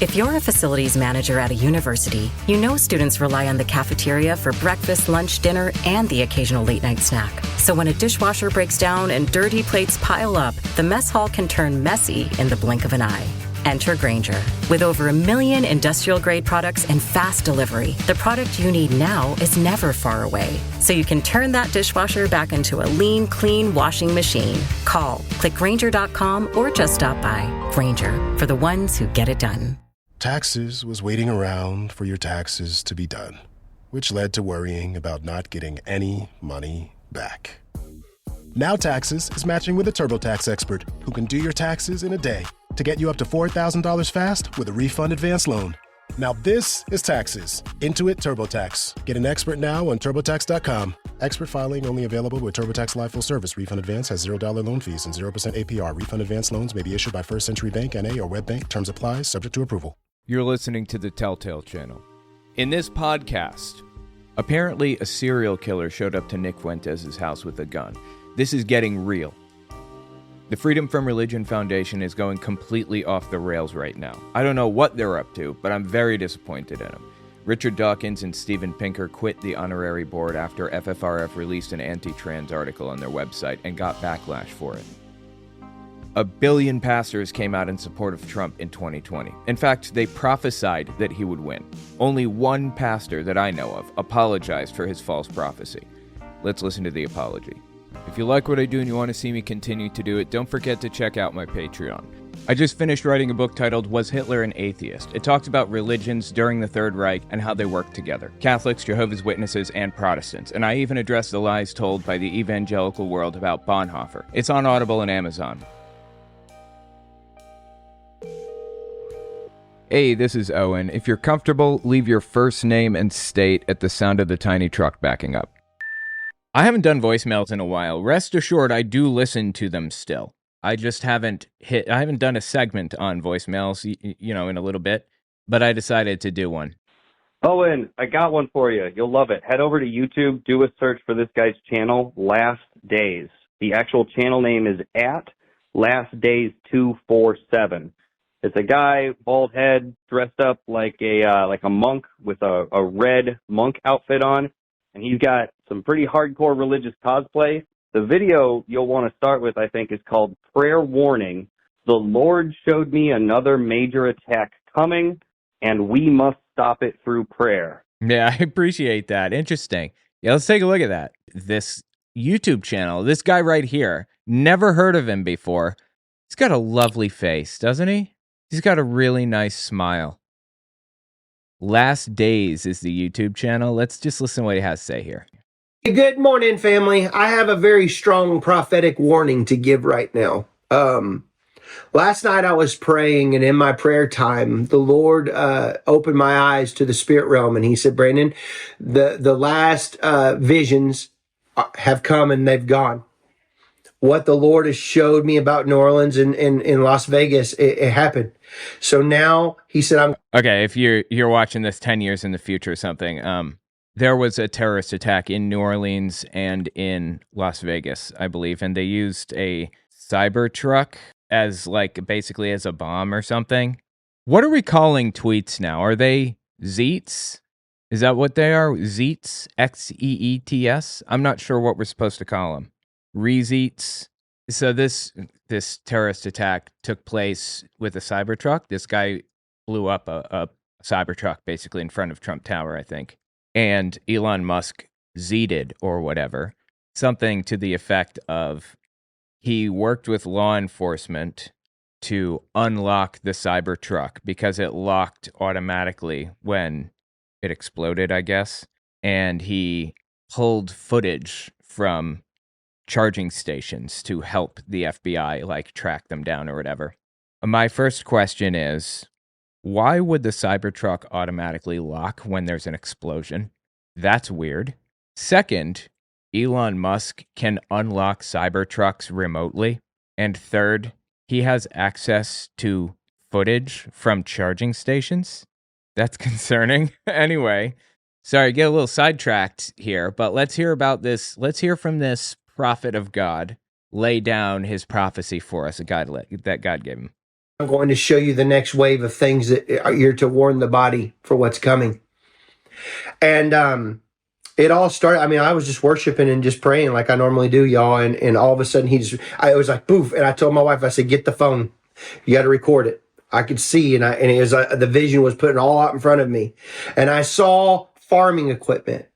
If you're a facilities manager at a university, you know students rely on the cafeteria for breakfast, lunch, dinner, and the occasional late-night snack. So when a dishwasher breaks down and dirty plates pile up, the mess hall can turn messy in the blink of an eye. Enter Grainger. With over 1 million industrial-grade products and fast delivery, the product you need now is never far away. So you can turn that dishwasher back into a lean, clean washing machine. Call, click Grainger.com, or just stop by. Grainger, for the ones who get it done. Taxes was waiting around for your taxes to be done, which led to worrying about not getting any money back. Now Taxes is matching with a TurboTax expert who can do your taxes in a day to get you up to $4,000 fast with a refund advance loan. Now this is Taxes. Intuit TurboTax. Get an expert now on TurboTax.com. Expert filing only available with TurboTax Live Full Service. Refund advance has $0 loan fees and 0% APR. Refund advance loans may be issued by First Century Bank, N.A. or Web Bank. Terms apply. Subject to approval. You're listening to the Telltale Channel. In this podcast, apparently a serial killer showed up to Nick Fuentes' house with a gun. This is getting real. The Freedom from Religion Foundation is going completely off the rails right now. I don't know what they're up to, but I'm very disappointed in them. Richard Dawkins and Steven Pinker quit the honorary board after FFRF released an anti-trans article on their website and got backlash for it. 1 billion pastors came out in support of Trump in 2020. In fact, they prophesied that he would win. Only one pastor that I know of apologized for his false prophecy. Let's listen to the apology. If you like what I do and you want to see me continue to do it, don't forget to check out my Patreon. I just finished writing a book titled Was Hitler an Atheist? It talks about religions during the Third Reich and how they work together. Catholics, Jehovah's Witnesses, and Protestants. And I even address the lies told by the evangelical world about Bonhoeffer. It's on Audible and Amazon. Hey, this is Owen. If you're comfortable, leave your first name and state at the sound of the tiny truck backing up. I haven't done voicemails in a while. Rest assured, I do listen to them still. I just haven't done a segment on voicemails, in a little bit, but I decided to do one. Owen, I got one for you. You'll love it. Head over to YouTube, do a search for this guy's channel, Last Days. The actual channel name is at Last Days 247. It's a guy, bald head, dressed up like a monk with a red monk outfit on, and he's got some pretty hardcore religious cosplay. The video you'll want to start with, I think, is called Prayer Warning. The Lord showed me another major attack coming, and we must stop it through prayer. Yeah, I appreciate that. Interesting. Yeah, let's take a look at that. This YouTube channel, this guy right here, never heard of him before. He's got a lovely face, doesn't he? He's got a really nice smile. Last Days is the YouTube channel. Let's just listen to what he has to say here. Good morning, family. I have a very strong prophetic warning to give right now. Last night I was praying, and in my prayer time, the Lord opened my eyes to the spirit realm, and he said, Brandon, the last visions have come and they've gone. What the Lord has showed me about New Orleans and in Las Vegas, it happened. So now he said, Okay, if you're watching this 10 years in the future or something, there was a terrorist attack in New Orleans and in Las Vegas, I believe, and they used a Cybertruck as basically as a bomb or something. What are we calling tweets now? Are they Zeets? Is that what they are? Zeets? Xeets? I'm not sure what we're supposed to call them. Rezeets. So this terrorist attack took place with a Cybertruck. This guy blew up a Cybertruck basically in front of Trump Tower, I think. And Elon Musk zeeted or whatever. Something to the effect of he worked with law enforcement to unlock the Cybertruck because it locked automatically when it exploded, I guess. And he pulled footage from charging stations to help the FBI track them down or whatever. My first question is, why would the Cybertruck automatically lock when there's an explosion? That's weird. Second, Elon Musk can unlock Cybertrucks remotely. And third, he has access to footage from charging stations. That's concerning. Anyway, sorry, get a little sidetracked here, but let's hear about this. Let's hear from this prophet of God lay down his prophecy for us that God gave him. I'm going to show you the next wave of things that you're to warn the body for what's coming. And it all started. I mean, I was just worshiping and just praying like I normally do, y'all. And all of a sudden, I was like, poof. And I told my wife, I said, get the phone. You got to record it. I could see, and it was the vision was putting all out in front of me. And I saw farming equipment.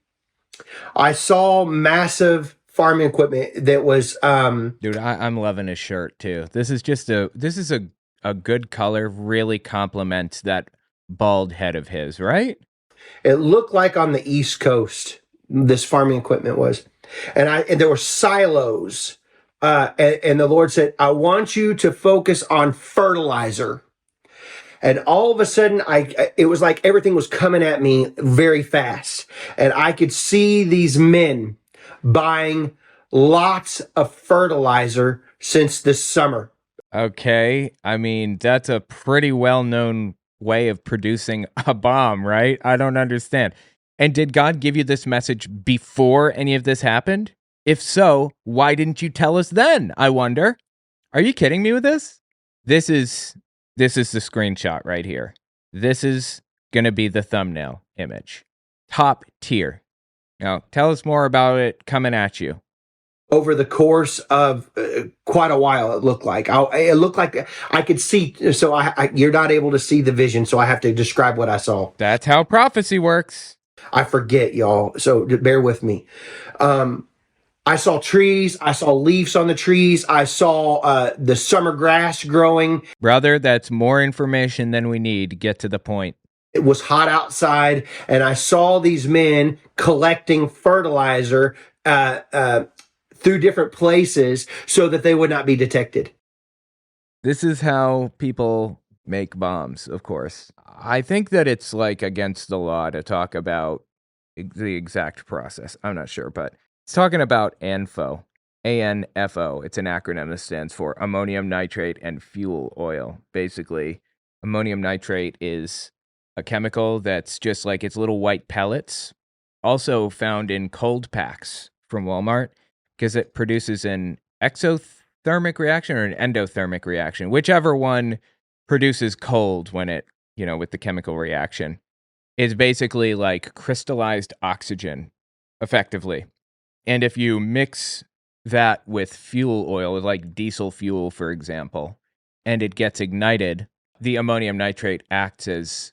I saw massive farming equipment that was. Dude, I'm loving his shirt too. This is a good color. Really complements that bald head of his, right? It looked like on the East Coast, this farming equipment was. And there were silos. And the Lord said, I want you to focus on fertilizer. And all of a sudden, it was like everything was coming at me very fast. And I could see these men buying lots of fertilizer since this summer. Okay. I mean, that's a pretty well-known way of producing a bomb, right? I don't understand. And did God give you this message before any of this happened? If so, why didn't you tell us then? I wonder. Are you kidding me with this? This is the screenshot right here. This is going to be the thumbnail image. Top tier. Now, tell us more about it coming at you. Over the course of quite a while, it looked like. It looked like I could see. So you're not able to see the vision, so I have to describe what I saw. That's how prophecy works. I forget, y'all. So bear with me. I saw trees. I saw leaves on the trees. I saw the summer grass growing. Brother, that's more information than we need to get to the point. It was hot outside, and I saw these men collecting fertilizer through different places so that they would not be detected. This is how people make bombs, of course. I think that it's like against the law to talk about the exact process. I'm not sure, but it's talking about ANFO. ANFO. It's an acronym that stands for ammonium nitrate and fuel oil. Basically, ammonium nitrate is a chemical that's just like it's little white pellets, also found in cold packs from Walmart, because it produces an exothermic reaction or an endothermic reaction, whichever one produces cold when it, with the chemical reaction, is basically like crystallized oxygen, effectively. And if you mix that with fuel oil, like diesel fuel, for example, and it gets ignited, the ammonium nitrate acts as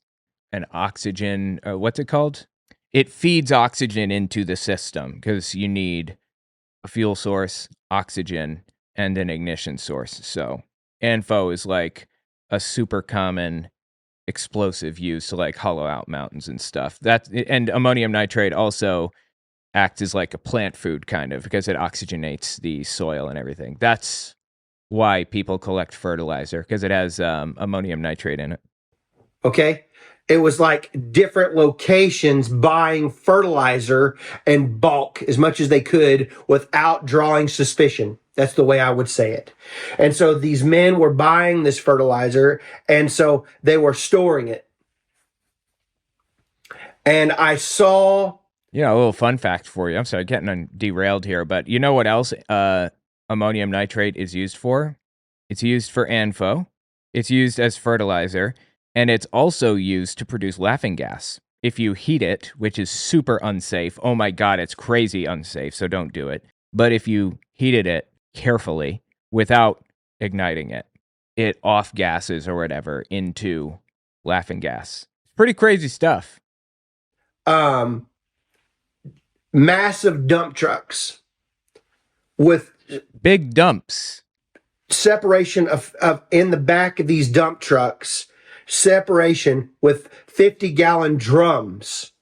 an oxygen, what's it called? It feeds oxygen into the system because you need a fuel source, oxygen, and an ignition source. So ANFO is like a super common explosive used to like hollow out mountains and stuff. And ammonium nitrate also acts as like a plant food kind of because it oxygenates the soil and everything. That's why people collect fertilizer, because it has ammonium nitrate in it. Okay. It was like different locations buying fertilizer in bulk as much as they could without drawing suspicion. That's the way I would say it. And so these men were buying this fertilizer, and so they were storing it. And I saw... a little fun fact for you. I'm sorry, getting derailed here, but you know what else ammonium nitrate is used for? It's used for ANFO. It's used as fertilizer. And it's also used to produce laughing gas. If you heat it, which is super unsafe, oh my God, it's crazy unsafe, so don't do it. But if you heated it carefully without igniting it, it off gases or whatever into laughing gas. Pretty crazy stuff. Massive dump trucks with big dumps. Separation of in the back of these dump trucks. Separation with 50-gallon drums,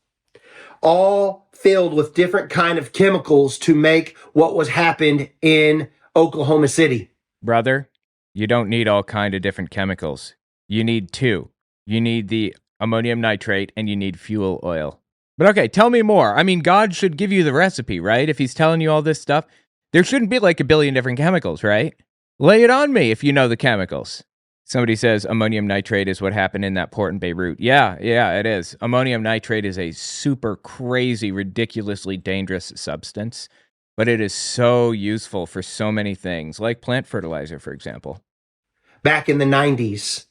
all filled with different kind of chemicals to make what was happened in Oklahoma City. Brother, you don't need all kind of different chemicals. You need two. You need the ammonium nitrate and you need fuel oil. But okay, tell me more. I mean, God should give you the recipe, right? If he's telling you all this stuff, there shouldn't be like a billion different chemicals, right? Lay it on me if you know the chemicals. Somebody says ammonium nitrate is what happened in that port in Beirut. Yeah, it is. Ammonium nitrate is a super crazy, ridiculously dangerous substance, but it is so useful for so many things, like plant fertilizer, for example. back in the 90s.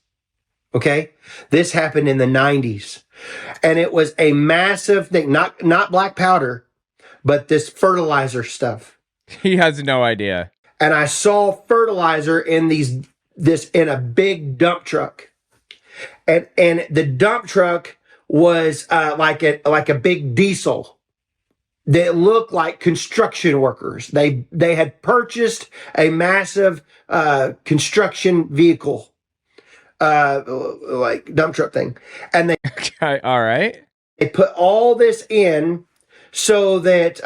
Okay? This happened in the 90s. And it was a massive thing, not black powder, but this fertilizer stuff. He has no idea. And I saw fertilizer in in a big dump truck. And the dump truck was like a big diesel that looked like construction workers. They had purchased a massive construction vehicle, like dump truck thing, and Okay, all right. they put all this in so that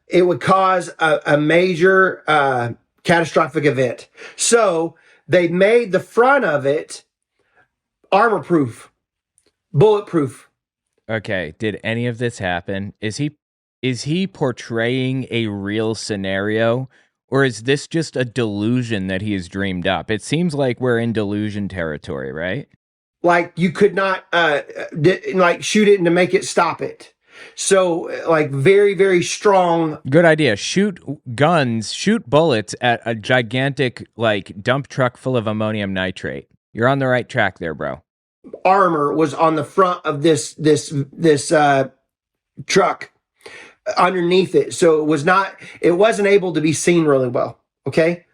it would cause a major catastrophic event. So they made the front of it armor-proof, bulletproof. Okay, did any of this happen? Is he portraying a real scenario, or is this just a delusion that he has dreamed up? It seems like we're in delusion territory, right? Like you could not like shoot it and to make it stop it. So like very, very strong. Good idea. Shoot bullets at a gigantic like dump truck full of ammonium nitrate. You're on the right track there, bro. Armor was on the front of this truck underneath it. So it wasn't able to be seen really well. Okay.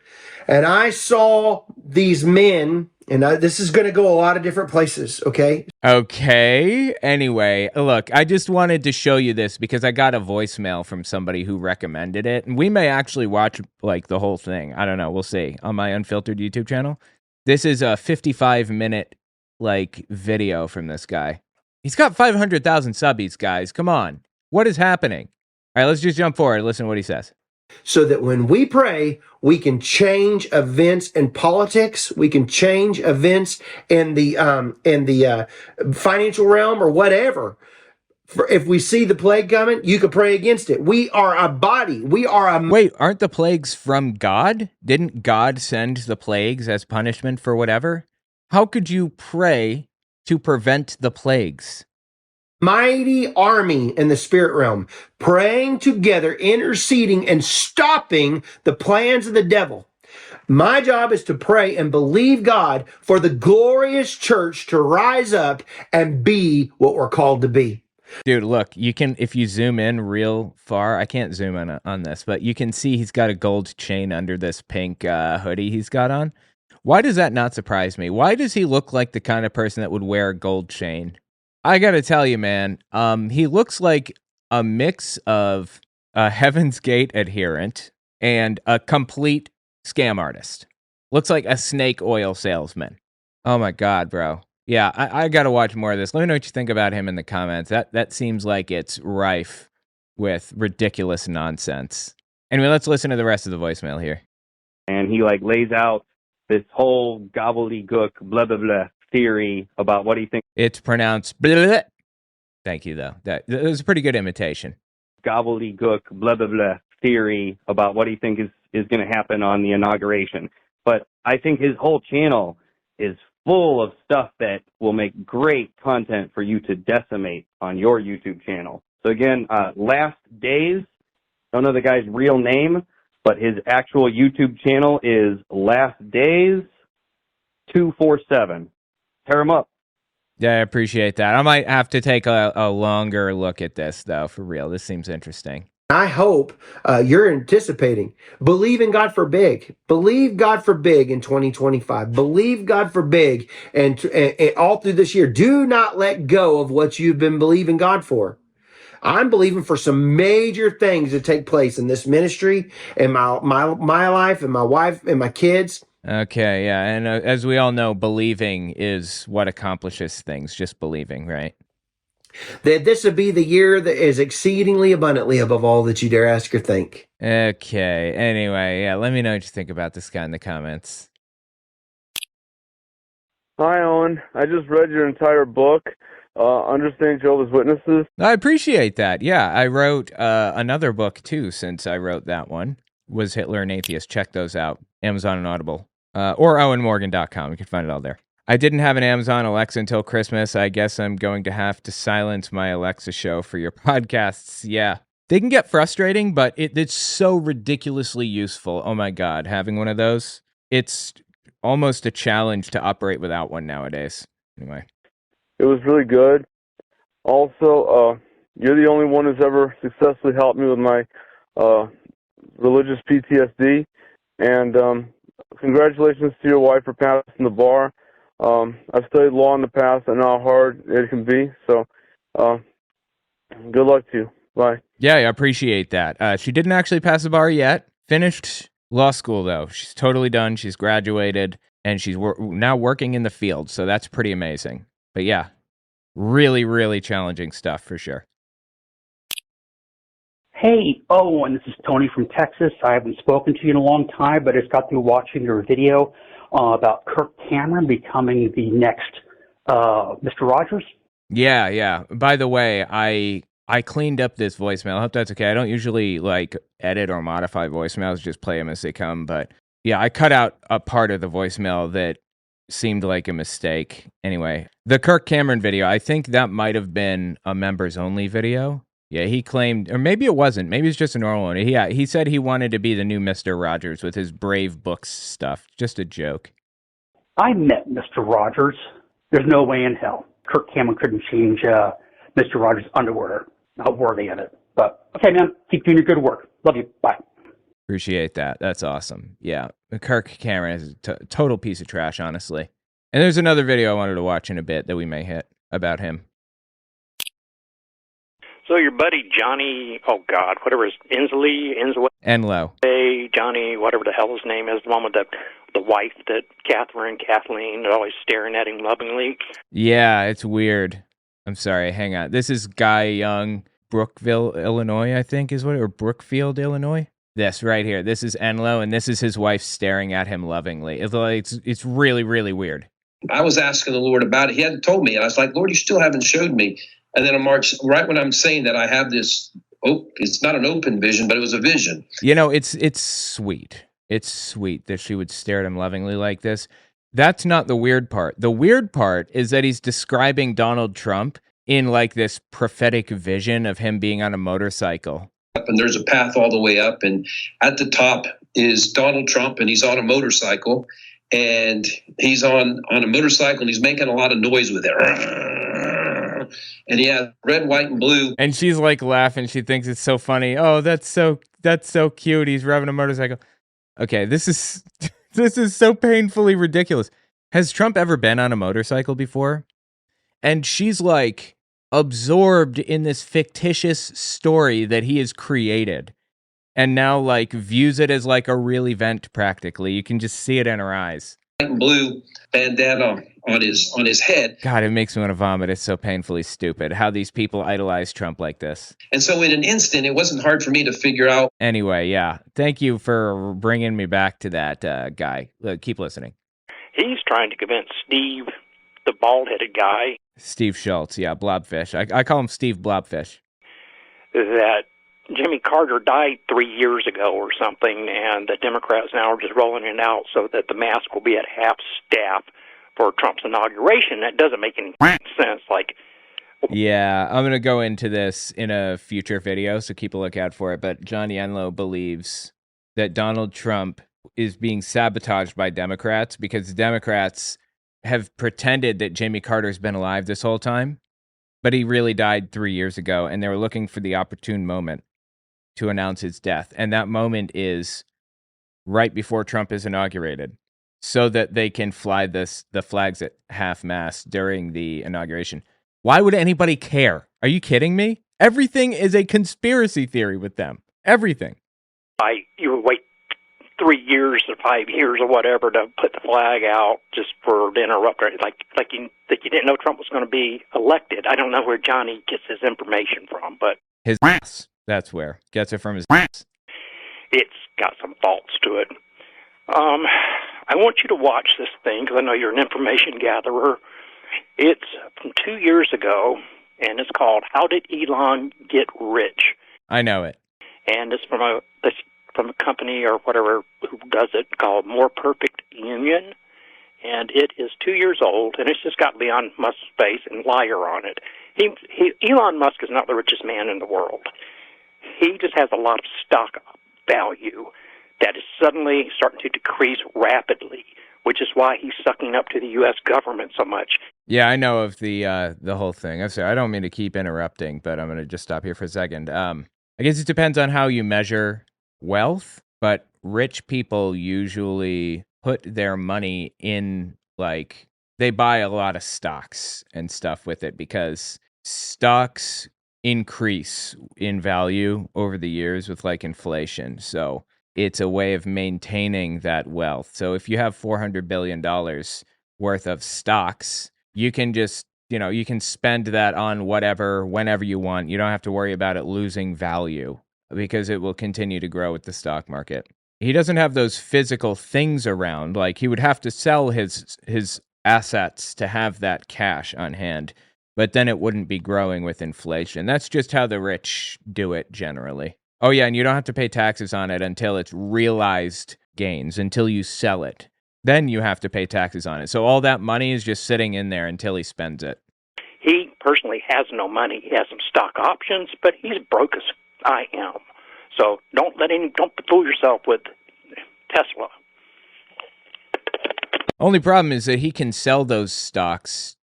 And I saw these men, and this is going to go a lot of different places. Okay. Okay. Anyway, look, I just wanted to show you this because I got a voicemail from somebody who recommended it, and we may actually watch like the whole thing. I don't know. We'll see on my Unfiltered YouTube channel. This is a 55-minute like video from this guy. He's got 500,000 subbies, guys. Come on. What is happening? All right, let's just jump forward. Listen to what he says. So that when we pray, we can change events in politics. We can change events in the financial realm or whatever. If we see the plague coming, you could pray against it. We are a body. Wait, aren't the plagues from God? Didn't God send the plagues as punishment for whatever? How could you pray to prevent the plagues? Mighty army in the spirit realm, praying together, interceding, and stopping the plans of the devil. My job is to pray and believe God for the glorious church to rise up and be what we're called to be. Dude, look, you can, if you zoom in real far, I can't zoom in on this, but you can see he's got a gold chain under this pink hoodie he's got on. Why does that not surprise me? Why does he look like the kind of person that would wear a gold chain? I gotta tell you, man, he looks like a mix of a Heaven's Gate adherent and a complete scam artist. Looks like a snake oil salesman. Oh my God, bro. Yeah, I gotta watch more of this. Let me know what you think about him in the comments. That seems like it's rife with ridiculous nonsense. Anyway, let's listen to the rest of the voicemail here. And he like lays out this whole gobbledygook blah blah blah theory about what he thinks. It's pronounced blah, blah, blah. Thank you, though. That was a pretty good imitation. Gobbledygook blah blah blah theory about what he thinks is going to happen on the inauguration. But I think his whole channel is full of stuff that will make great content for you to decimate on your YouTube channel. So again, Last Days, don't know the guy's real name, but his actual YouTube channel is Last Days 247. Tear him up. Yeah, I appreciate that. I might have to take a longer look at this, though, for real. This seems interesting. I hope you're anticipating. Believe in God for big. Believe God for big in 2025. Believe God for big and all through this year. Do not let go of what you've been believing God for. I'm believing for some major things to take place in this ministry and my life and my wife and my kids. Okay, yeah, and as we all know, believing is what accomplishes things, just believing, right? That this would be the year that is exceedingly abundantly above all that you dare ask or think. Okay, anyway, yeah, let me know what you think about this guy in the comments. Hi, Owen. I just read your entire book, Understanding Jehovah's Witnesses. I appreciate that. Yeah, I wrote another book, too, since I wrote that one. Was Hitler an Atheist? Check those out. Amazon and Audible. Or owenmorgan.com. You can find it all there. I didn't have an Amazon Alexa until Christmas. I guess I'm going to have to silence my Alexa show for your podcasts. Yeah. They can get frustrating, but it's so ridiculously useful. Oh my God, having one of those. It's almost a challenge to operate without one nowadays. Anyway. It was really good. Also, you're the only one who's ever successfully helped me with my religious PTSD. And congratulations to your wife for passing the bar. I've studied law in the past. I know how hard it can be. So good luck to you. Bye. Yeah, I appreciate that. She didn't actually pass the bar yet. Finished law school, though. She's totally done. She's graduated, and she's now working in the field. So that's pretty amazing. But yeah, really, really challenging stuff for sure. Hey, Owen, this is Tony from Texas. I haven't spoken to you in a long time, but I just got through watching your video about Kirk Cameron becoming the next Mr. Rogers. Yeah. By the way, I cleaned up this voicemail. I hope that's okay. I don't usually edit or modify voicemails, just play them as they come. But yeah, I cut out a part of the voicemail that seemed like a mistake. Anyway, the Kirk Cameron video, I think that might have been a members only video. Yeah, he claimed, or maybe it wasn't. Maybe it's just a normal one. Yeah, he said he wanted to be the new Mr. Rogers with his Brave Books stuff. Just a joke. I met Mr. Rogers. There's no way in hell Kirk Cameron couldn't change Mr. Rogers' underwear. Not worthy of it. But, okay, man, keep doing your good work. Love you. Bye. Appreciate that. That's awesome. Yeah, Kirk Cameron is a total piece of trash, honestly. And there's another video I wanted to watch in a bit that we may hit about him. So your buddy Johnny, whatever his Ensley, Enlow. hey Johnny, whatever the hell his name is, the one with the wife that Kathleen, are always staring at him lovingly. Yeah, it's weird. I'm sorry, hang on. This is Guy Young, Brookville, Illinois, I think is what, or Brookfield, Illinois. This right here. This is Enlow, and this is his wife staring at him lovingly. It's really, really weird. I was asking the Lord about it. He hadn't told me, and I was like, Lord, you still haven't showed me. And then on March, right when I'm saying that I have this, it's not an open vision, but it was a vision. You know, it's sweet. It's sweet that she would stare at him lovingly like this. That's not the weird part. The weird part is that he's describing Donald Trump in this prophetic vision of him being on a motorcycle. And there's a path all the way up, and at the top is Donald Trump, and he's on a motorcycle, and he's on a motorcycle, and he's making a lot of noise with it. And he has red, white, and blue. And she's laughing. She thinks it's so funny. Oh, that's so cute. He's revving a motorcycle. Okay, this is so painfully ridiculous. Has Trump ever been on a motorcycle before? And she's absorbed in this fictitious story that he has created, and now views it as a real event practically. You can just see it in her eyes. White and blue bandana on his head. God, it makes me want to vomit. It's so painfully stupid how these people idolize Trump like this. And so in an instant, it wasn't hard for me to figure out. Anyway, yeah. Thank you for bringing me back to that guy. Keep listening. He's trying to convince Steve, the bald-headed guy, Steve Schultz, yeah, Blobfish. I call him Steve Blobfish. that Jimmy Carter died 3 years ago or something, and the Democrats now are just rolling it out so that the mask will be at half staff for Trump's inauguration. That doesn't make any sense. Yeah, I'm going to go into this in a future video, so keep a lookout for it. But Johnny Enlow believes that Donald Trump is being sabotaged by Democrats because Democrats have pretended that Jimmy Carter's been alive this whole time, but he really died 3 years ago, and they were looking for the opportune moment to announce his death. And that moment is right before Trump is inaugurated, so that they can fly the flags at half-mast during the inauguration. Why would anybody care? Are you kidding me? Everything is a conspiracy theory with them. Everything. You would wait 3 years or 5 years or whatever to put the flag out just for the interrupter. You didn't know Trump was going to be elected. I don't know where Johnny gets his information from, but his ass. That's where. Gets it from his ass. It's got some faults to it. I want you to watch this thing because I know you're an information gatherer. It's from 2 years ago, and it's called "How Did Elon Get Rich?" I know it. And it's from a company or whatever who does it called More Perfect Union, and it is 2 years old, and it's just got Elon Musk's face and liar on it. Elon Musk is not the richest man in the world. He just has a lot of stock value that is suddenly starting to decrease rapidly which is why he's sucking up to the U.S. government so much. Yeah, I know of the whole thing. I'm sorry, I don't mean to keep interrupting, but I'm going to just stop here for a second. I guess it depends on how you measure wealth, but rich people usually put their money in, like, they buy a lot of stocks and stuff with it because stocks increase in value over the years with like inflation. So it's a way of maintaining that wealth. So if you have $400 billion worth of stocks, you can just, you can spend that on whatever, whenever you want. You don't have to worry about it losing value because it will continue to grow with the stock market. He doesn't have those physical things around. Like, he would have to sell his assets to have that cash on hand, but then it wouldn't be growing with inflation. That's just how the rich do it generally. Oh yeah, and you don't have to pay taxes on it until it's realized gains, until you sell it. Then you have to pay taxes on it. So all that money is just sitting in there until he spends it. He personally has no money. He has some stock options, but he's broke as I am. So don't fool yourself with Tesla. Only problem is that he can sell those stocks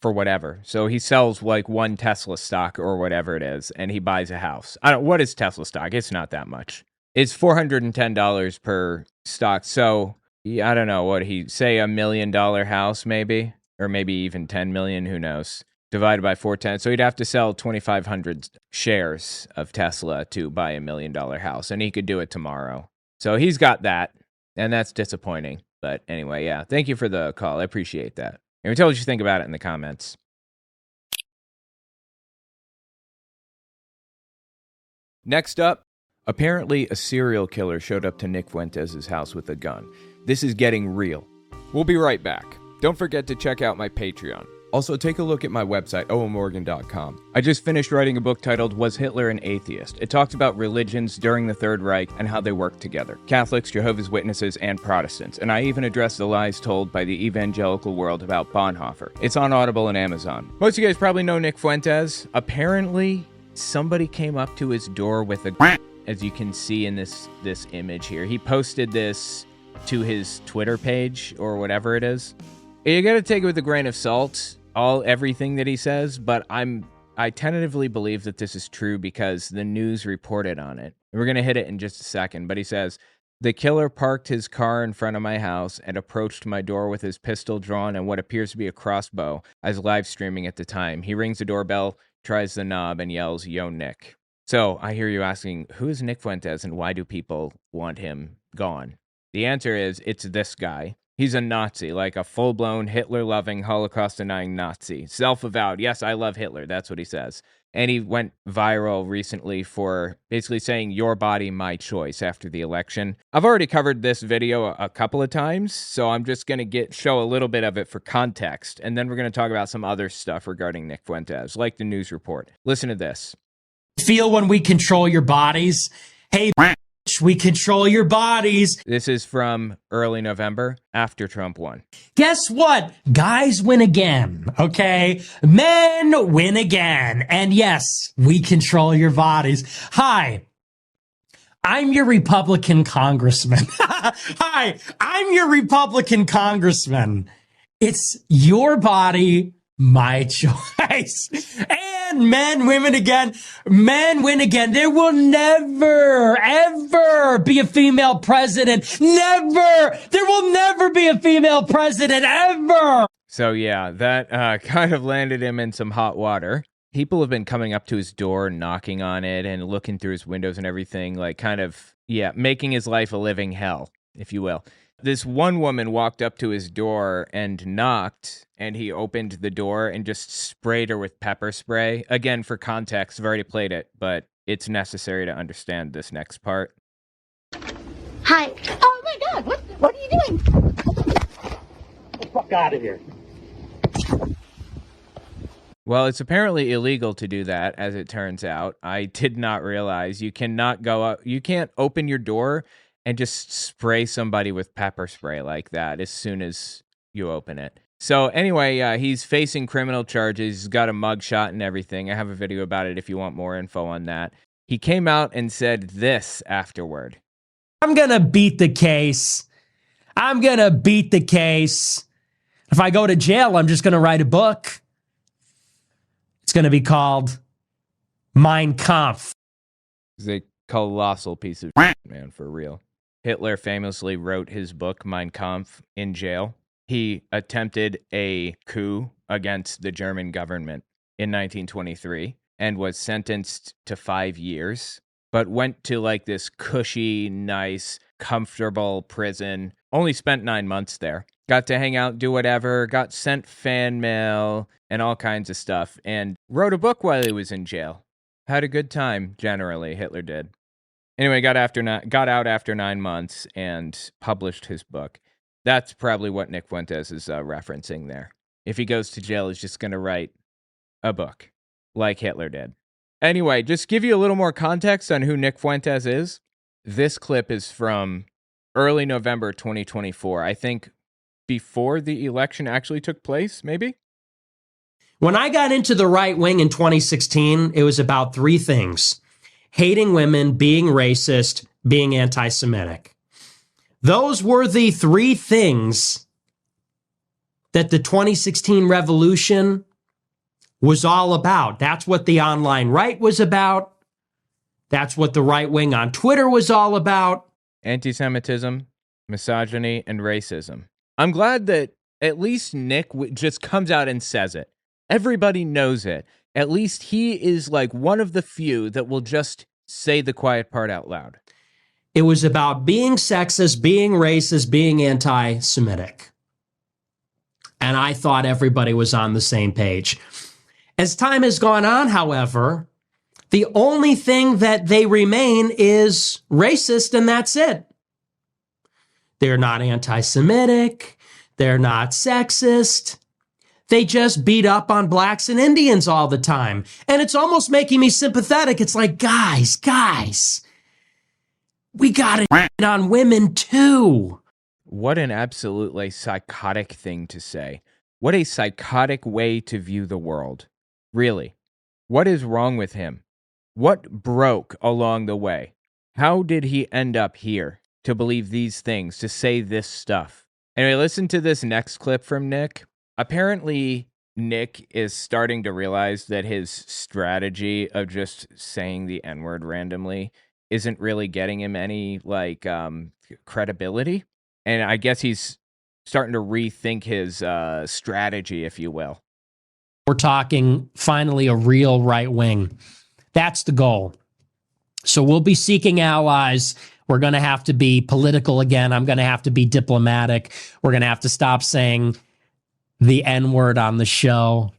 for whatever. So he sells like one Tesla stock or whatever it is, and he buys a house. What is Tesla stock? It's not that much. It's $410 per stock. So I don't know what he say, $1 million house maybe, or maybe even 10 million. Who knows? Divided by 410. So he'd have to sell 2,500 shares of Tesla to buy $1 million house, and he could do it tomorrow. So he's got that, and that's disappointing. But anyway, yeah, thank you for the call. I appreciate that. And tell us what you think about it in the comments. Next up, apparently a serial killer showed up to Nick Fuentes' house with a gun. This is getting real. We'll be right back. Don't forget to check out my Patreon. Also, take a look at my website, owenmorgan.com. I just finished writing a book titled Was Hitler an Atheist? It talks about religions during the Third Reich and how they work together. Catholics, Jehovah's Witnesses, and Protestants. And I even address the lies told by the evangelical world about Bonhoeffer. It's on Audible and Amazon. Most of you guys probably know Nick Fuentes. Apparently, somebody came up to his door with a as you can see in this image here. He posted this to his Twitter page or whatever it is. You gotta take it with a grain of salt, everything that he says, but I tentatively believe that this is true because the news reported on it. We're gonna hit it in just a second, but he says, the killer parked his car in front of my house and approached my door with his pistol drawn and what appears to be a crossbow. I was live streaming at the time. He rings the doorbell, tries the knob, and yells, "Yo, Nick." So I hear you asking, who is Nick Fuentes and why do people want him gone? The answer is, it's this guy. He's a Nazi, like a full-blown Hitler-loving, Holocaust-denying Nazi. Self-avowed. Yes, I love Hitler. That's what he says. And he went viral recently for basically saying, your body, my choice, after the election. I've already covered this video a couple of times, so I'm just going to show a little bit of it for context, and then we're going to talk about some other stuff regarding Nick Fuentes, like the news report. Listen to this. Feel when we control your bodies? Hey, we control your bodies. This is from early November, after Trump won. Guess what? Guys win again, okay? Men win again. And yes, we control your bodies. Hi, I'm your Republican congressman. Hi, I'm your Republican congressman. It's your body, my choice. And men, women again. Men win again. There will never, ever be a female president. Never. There will never be a female president, ever. So yeah, that kind of landed him in some hot water. People have been coming up to his door, knocking on it, and looking through his windows and everything, like kind of, yeah, making his life a living hell, if you will. This one woman walked up to his door and knocked, and he opened the door and just sprayed her with pepper spray. Again, for context, I've already played it, but it's necessary to understand this next part. Hi. Oh my God, what are you doing? Get the fuck out of here. Well, it's apparently illegal to do that, as it turns out. I did not realize you cannot go up, you can't open your door and just spray somebody with pepper spray like that as soon as you open it. So anyway, he's facing criminal charges. He's got a mugshot and everything. I have a video about it if you want more info on that. He came out and said this afterward. I'm going to beat the case. I'm going to beat the case. If I go to jail, I'm just going to write a book. It's going to be called Mein Kampf. It's a colossal piece of shit, man, for real. Hitler famously wrote his book, Mein Kampf, in jail. He attempted a coup against the German government in 1923 and was sentenced to 5 years, but went to like this cushy, nice, comfortable prison. Only spent 9 months there. Got to hang out, do whatever, got sent fan mail and all kinds of stuff, and wrote a book while he was in jail. Had a good time, generally, Hitler did. Anyway, got out after 9 months and published his book. That's probably what Nick Fuentes is referencing there. If he goes to jail, he's just going to write a book like Hitler did. Anyway, just give you a little more context on who Nick Fuentes is. This clip is from early November 2024. I think before the election actually took place, maybe? When I got into the right wing in 2016, it was about 3 things: hating women, being racist, being anti-Semitic. Those were the 3 things that the 2016 revolution was all about. That's what the online right was about. That's what the right wing on Twitter was all about. Anti-Semitism, misogyny, and racism. I'm glad that at least Nick just comes out and says it. Everybody knows it. At least he is like one of the few that will just say the quiet part out loud. It was about being sexist, being racist, being anti-Semitic. And I thought everybody was on the same page. As time has gone on, however, the only thing that they remain is racist, and that's it. They're not anti-Semitic. They're not sexist. They just beat up on blacks and Indians all the time. And it's almost making me sympathetic. It's like, guys, we got it on women too. What an absolutely psychotic thing to say. What a psychotic way to view the world. Really. What is wrong with him? What broke along the way? How did he end up here to believe these things, to say this stuff? Anyway, listen to this next clip from Nick. Apparently, Nick is starting to realize that his strategy of just saying the N-word randomly isn't really getting him any, credibility. And I guess he's starting to rethink his strategy, if you will. We're talking finally a real right wing. That's the goal. So we'll be seeking allies. We're going to have to be political again. I'm going to have to be diplomatic. We're going to have to stop saying the N-word on the show.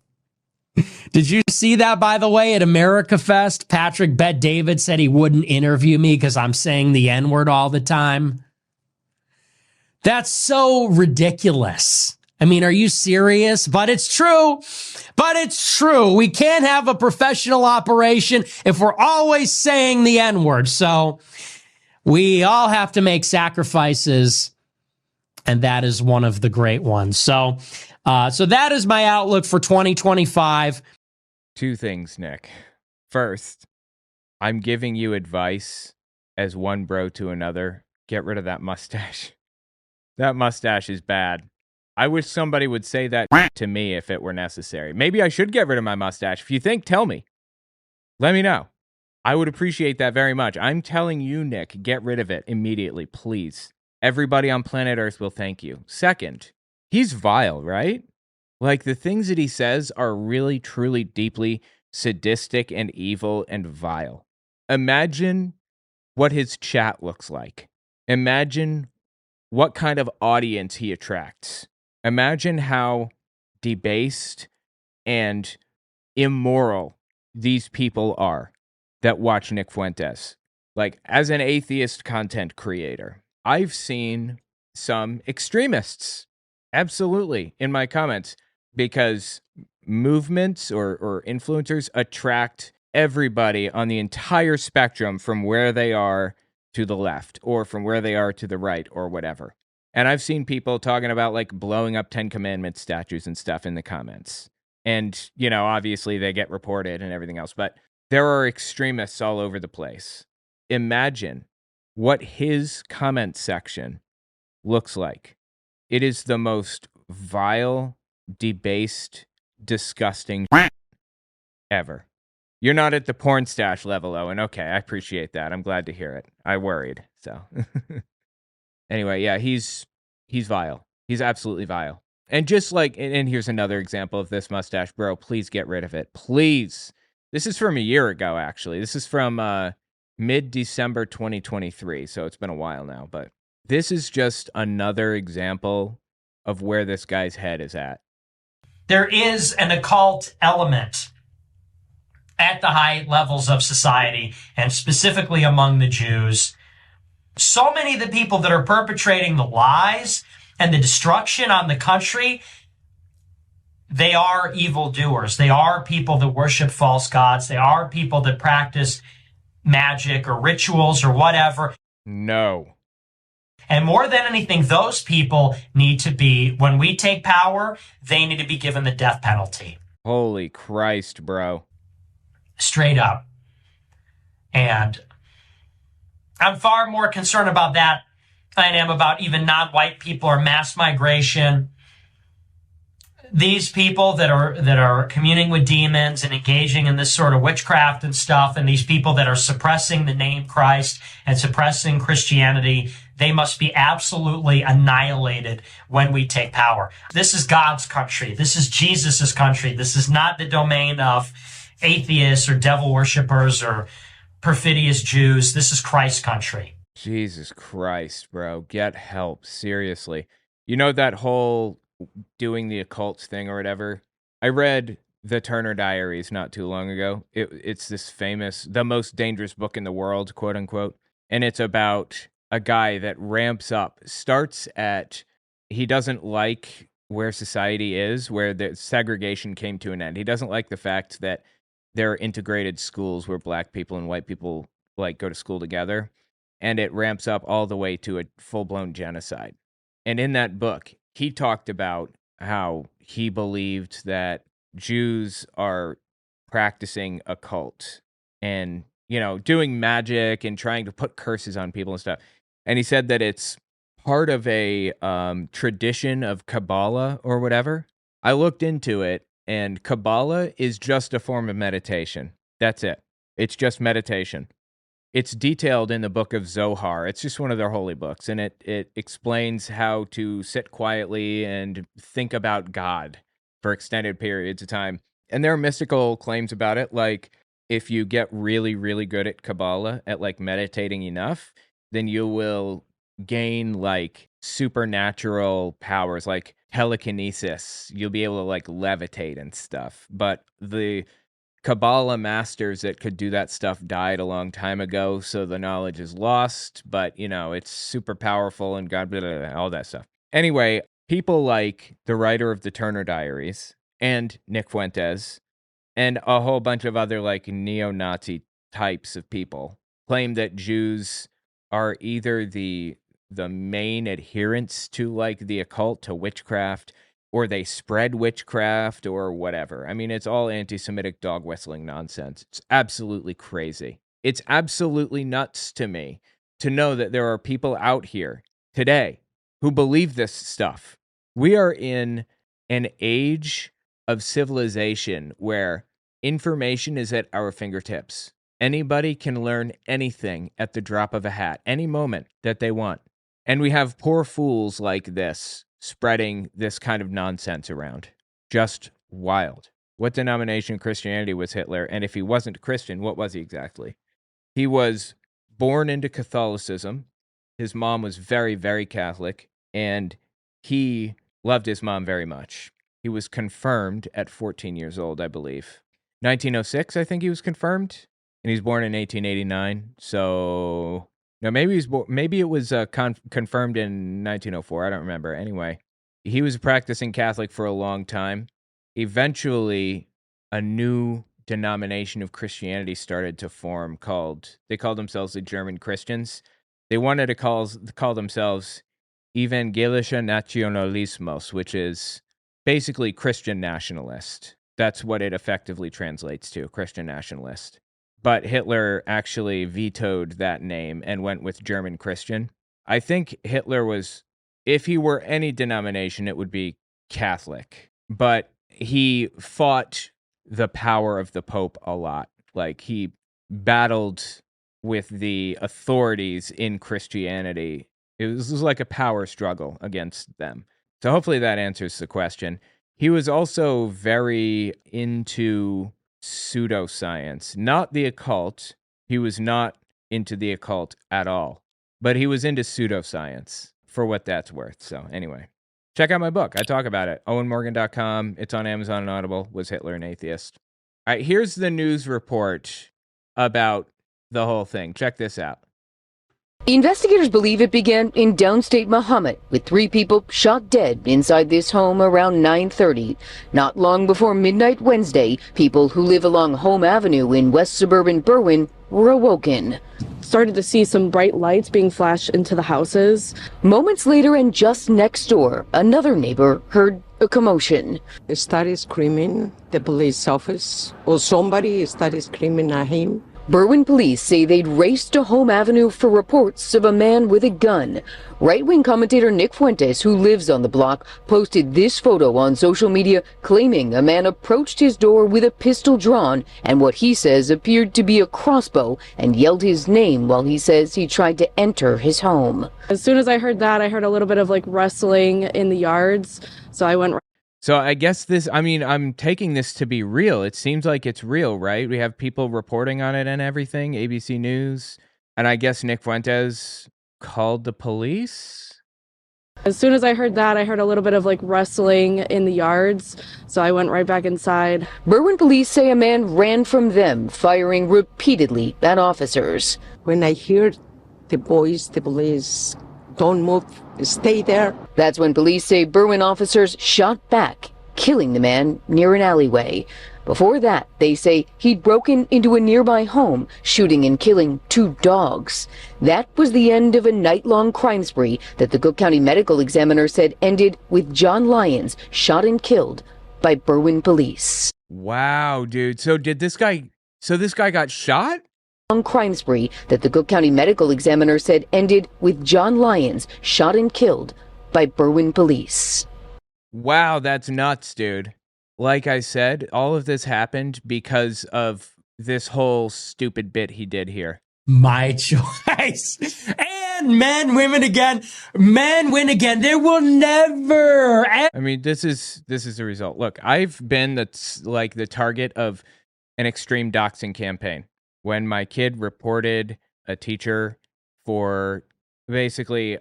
Did you see that, by the way, at America Fest? Patrick Bet-David said he wouldn't interview me because I'm saying the N-word all the time. That's so ridiculous. I mean, are you serious? But it's true. We can't have a professional operation if we're always saying the N-word. So we all have to make sacrifices, and that is one of the great ones. So that is my outlook for 2025. 2 things, Nick. First, I'm giving you advice as one bro to another. Get rid of that mustache. That mustache is bad. I wish somebody would say that to me if it were necessary. Maybe I should get rid of my mustache. If you think, tell me. Let me know. I would appreciate that very much. I'm telling you, Nick, get rid of it immediately, please. Everybody on planet Earth will thank you. Second, he's vile, right? Like, the things that he says are really, truly, deeply sadistic and evil and vile. Imagine what his chat looks like. Imagine what kind of audience he attracts. Imagine how debased and immoral these people are that watch Nick Fuentes. Like, as an atheist content creator, I've seen some extremists, absolutely, in my comments, because movements or influencers attract everybody on the entire spectrum from where they are to the left or from where they are to the right or whatever. And I've seen people talking about like blowing up 10 Commandments statues and stuff in the comments. And, you know, obviously they get reported and everything else, but there are extremists all over the place. Imagine what his comment section looks like. It is the most vile, debased, disgusting ever. You're not at the porn stash level, Owen. Okay, I appreciate that. I'm glad to hear it. I worried. So anyway, yeah, he's vile. He's absolutely vile. And just like, and here's another example of this mustache, bro. Please get rid of it. Please. This is from a year ago, actually. This is from mid-December 2023. So it's been a while now. But this is just another example of where this guy's head is at. There is an occult element at the high levels of society, and specifically among the Jews. So many of the people that are perpetrating the lies and the destruction on the country, they are evildoers. They are people that worship false gods. They are people that practice magic or rituals or whatever. No. And more than anything, those people need to be, when we take power, they need to be given the death penalty. Holy Christ, bro. Straight up. And I'm far more concerned about that than I am about even non-white people or mass migration. These people that are communing with demons and engaging in this sort of witchcraft and stuff, and these people that are suppressing the name Christ and suppressing Christianity, they must be absolutely annihilated when we take power. This is God's country. This is Jesus's country. This is not the domain of atheists or devil worshippers or perfidious Jews. This is Christ's country. Jesus Christ, bro. Get help. Seriously. You know that whole doing the occult thing or whatever? I read the Turner Diaries not too long ago. It's this famous, the most dangerous book in the world, quote unquote. And it's about a guy that ramps up, starts at, he doesn't like where society is, where the segregation came to an end. He doesn't like the fact that there are integrated schools where black people and white people like go to school together. And it ramps up all the way to a full-blown genocide. And in that book, he talked about how he believed that Jews are practicing occult and, you know, doing magic and trying to put curses on people and stuff. And he said that it's part of a tradition of Kabbalah or whatever. I looked into it, and Kabbalah is just a form of meditation. That's it. It's just meditation. It's detailed in the book of Zohar. It's just one of their holy books, and it explains how to sit quietly and think about God for extended periods of time. And there are mystical claims about it, like if you get really, really good at Kabbalah, at like meditating enough, then you will gain like supernatural powers, like telekinesis. You'll be able to like levitate and stuff. But the Kabbalah masters that could do that stuff died a long time ago, so the knowledge is lost, but, you know, it's super powerful and God, blah, blah, blah, all that stuff. Anyway, people like the writer of the Turner Diaries and Nick Fuentes and a whole bunch of other, like, neo-Nazi types of people claim that Jews are either the main adherents to, like, the occult, to witchcraft, or they spread witchcraft or whatever. I mean, it's all anti-Semitic dog whistling nonsense. It's absolutely crazy. It's absolutely nuts to me to know that there are people out here today who believe this stuff. We are in an age of civilization where information is at our fingertips. Anybody can learn anything at the drop of a hat, any moment that they want. And we have poor fools like this spreading this kind of nonsense around. Just wild. What denomination of Christianity was Hitler? And if he wasn't Christian, what was he exactly? He was born into Catholicism. His mom was very, very Catholic, and he loved his mom very much. He was confirmed at 14 years old, I believe. 1906, I think he was confirmed, and he's born in 1889. So no, maybe it was confirmed in 1904. I don't remember. Anyway, he was a practicing Catholic for a long time. Eventually, a new denomination of Christianity started to form they called themselves the German Christians. They wanted to call themselves Evangelischer Nationalismus, which is basically Christian nationalist. That's what it effectively translates to, Christian nationalist. But Hitler actually vetoed that name and went with German Christian. I think Hitler was if he were any denomination, it would be Catholic. But he fought the power of the Pope a lot. Like, he battled with the authorities in Christianity. It was like a power struggle against them. So hopefully that answers the question. He was also very into pseudoscience, not the occult. He was not into the occult at all, but he was into pseudoscience, for what that's worth. So anyway, check out my book. I talk about it. OwenMorgan.com. It's on Amazon and Audible. Was Hitler an atheist? All right, here's the news report about the whole thing. Check this out. Investigators believe it began in downstate Muhammad, with 3 people shot dead inside this home around 9:30. Not long before midnight Wednesday, people who live along Home Avenue in west suburban Berwyn were awoken. Started to see some bright lights being flashed into the houses. Moments later, and just next door, another neighbor heard a commotion. He started screaming, the police office, or somebody started screaming at him. Berwyn police say they'd raced to Home Avenue for reports of a man with a gun. Right-wing commentator Nick Fuentes, who lives on the block, posted this photo on social media claiming a man approached his door with a pistol drawn and what he says appeared to be a crossbow and yelled his name while he says he tried to enter his home. As soon as I heard that, I heard a little bit of like rustling in the yards, so I went. So I guess I'm taking this to be real. It seems like it's real, right? We have people reporting on it and everything, ABC News. And I guess Nick Fuentes called the police? As soon as I heard that, I heard a little bit of like rustling in the yards, so I went right back inside. Berwyn police say a man ran from them, firing repeatedly at officers. When I heard the voice, the police, don't move, stay there. That's when police say Berwyn officers shot back, killing the man near an alleyway. Before that, they say he'd broken into a nearby home, shooting and killing 2 dogs. That was the end of a night-long crime spree that the Cook County Medical Examiner said ended with John Lyons shot and killed by Berwyn police. Wow, dude. So this guy got shot? Crime spree that the Cook County Medical Examiner said ended with John Lyons shot and killed by Berwyn police. Wow, that's nuts, dude. Like I said, all of this happened because of this whole stupid bit he did here. My choice. And men, women again. Men win again. There will never. I mean, this is the result. Look, I've been the target of an extreme doxing campaign. When my kid reported a teacher for basically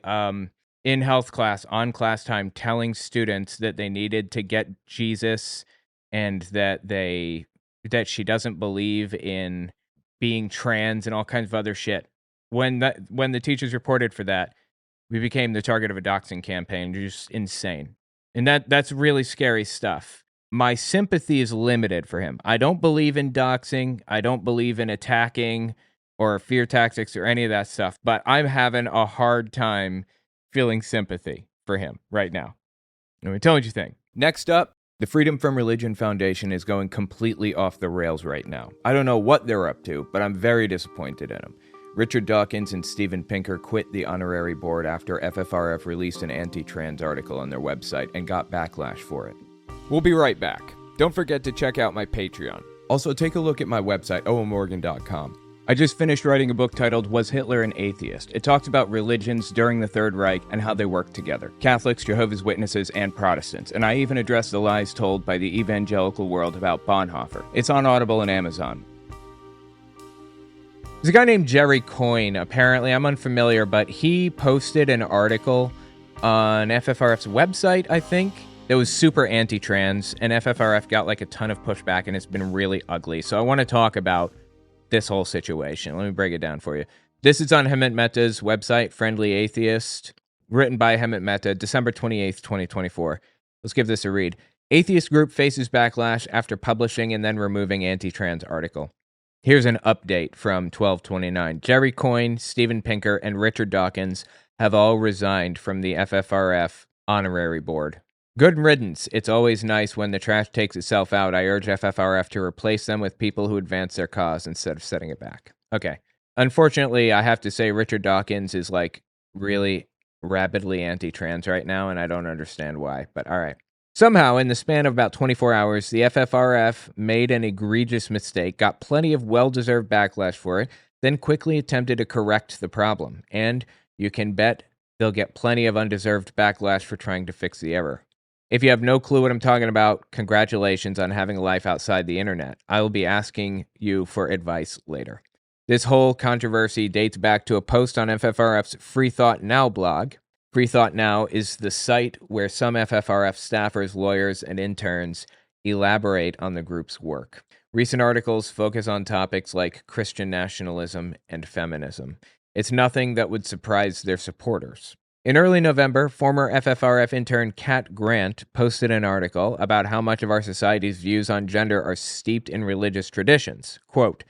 in health class, on class time, telling students that they needed to get Jesus and that she doesn't believe in being trans and all kinds of other shit. When the teachers reported for that, we became the target of a doxing campaign. Just insane. And that's really scary stuff. My sympathy is limited for him. I don't believe in doxing. I don't believe in attacking or fear tactics or any of that stuff, but I'm having a hard time feeling sympathy for him right now. Let me tell you what you think. Next up, the Freedom from Religion Foundation is going completely off the rails right now. I don't know what they're up to, but I'm very disappointed in them. Richard Dawkins and Steven Pinker quit the honorary board after FFRF released an anti-trans article on their website and got backlash for it. We'll be right back. Don't forget to check out my Patreon. Also, take a look at my website, owenmorgan.com. I just finished writing a book titled Was Hitler an Atheist? It talks about religions during the Third Reich and how they work together. Catholics, Jehovah's Witnesses, and Protestants. And I even address the lies told by the evangelical world about Bonhoeffer. It's on Audible and Amazon. There's a guy named Jerry Coyne, apparently. I'm unfamiliar, but he posted an article on FFRF's website, I think, that was super anti-trans, and FFRF got like a ton of pushback, and it's been really ugly. So I want to talk about this whole situation. Let me break it down for you. This is on Hemant Mehta's website, Friendly Atheist, written by Hemant Mehta, December 28th, 2024. Let's give this a read. Atheist group faces backlash after publishing and then removing anti-trans article. Here's an update from 12/29. Jerry Coyne, Steven Pinker, and Richard Dawkins have all resigned from the FFRF honorary board. Good riddance. It's always nice when the trash takes itself out. I urge FFRF to replace them with people who advance their cause instead of setting it back. Okay. Unfortunately, I have to say Richard Dawkins is like really rabidly anti-trans right now, and I don't understand why, but all right. Somehow, in the span of about 24 hours, the FFRF made an egregious mistake, got plenty of well-deserved backlash for it, then quickly attempted to correct the problem. And you can bet they'll get plenty of undeserved backlash for trying to fix the error. If you have no clue what I'm talking about, congratulations on having a life outside the internet. I will be asking you for advice later. This whole controversy dates back to a post on FFRF's Free Thought Now blog. Free Thought Now is the site where some FFRF staffers, lawyers, and interns elaborate on the group's work. Recent articles focus on topics like Christian nationalism and feminism. It's nothing that would surprise their supporters. In early November, former FFRF intern Kat Grant posted an article about how much of our society's views on gender are steeped in religious traditions. Quote,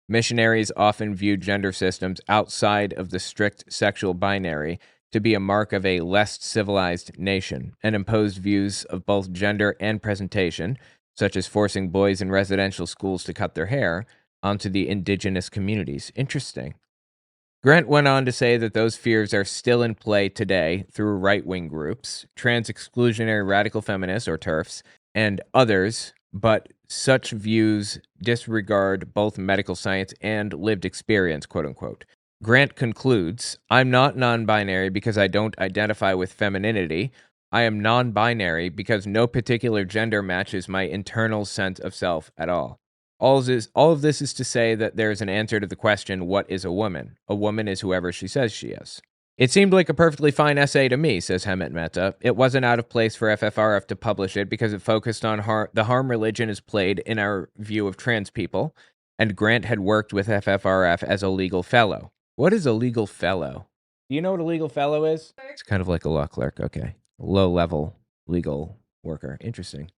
missionaries often view gender systems outside of the strict sexual binary to be a mark of a less civilized nation, and imposed views of both gender and presentation, such as forcing boys in residential schools to cut their hair, onto the indigenous communities. Interesting. Grant went on to say that those fears are still in play today through right-wing groups, trans-exclusionary radical feminists, or TERFs, and others, but such views disregard both medical science and lived experience, quote-unquote. Grant concludes, I'm not non-binary because I don't identify with femininity. I am non-binary because no particular gender matches my internal sense of self at all. All of this is to say that there is an answer to the question, what is a woman? A woman is whoever she says she is. It seemed like a perfectly fine essay to me, says Hemet Mehta. It wasn't out of place for FFRF to publish it because it focused on the harm religion has played in our view of trans people, and Grant had worked with FFRF as a legal fellow. What is a legal fellow? Do you know what a legal fellow is? It's kind of like a law clerk, okay. Low-level legal worker. Interesting.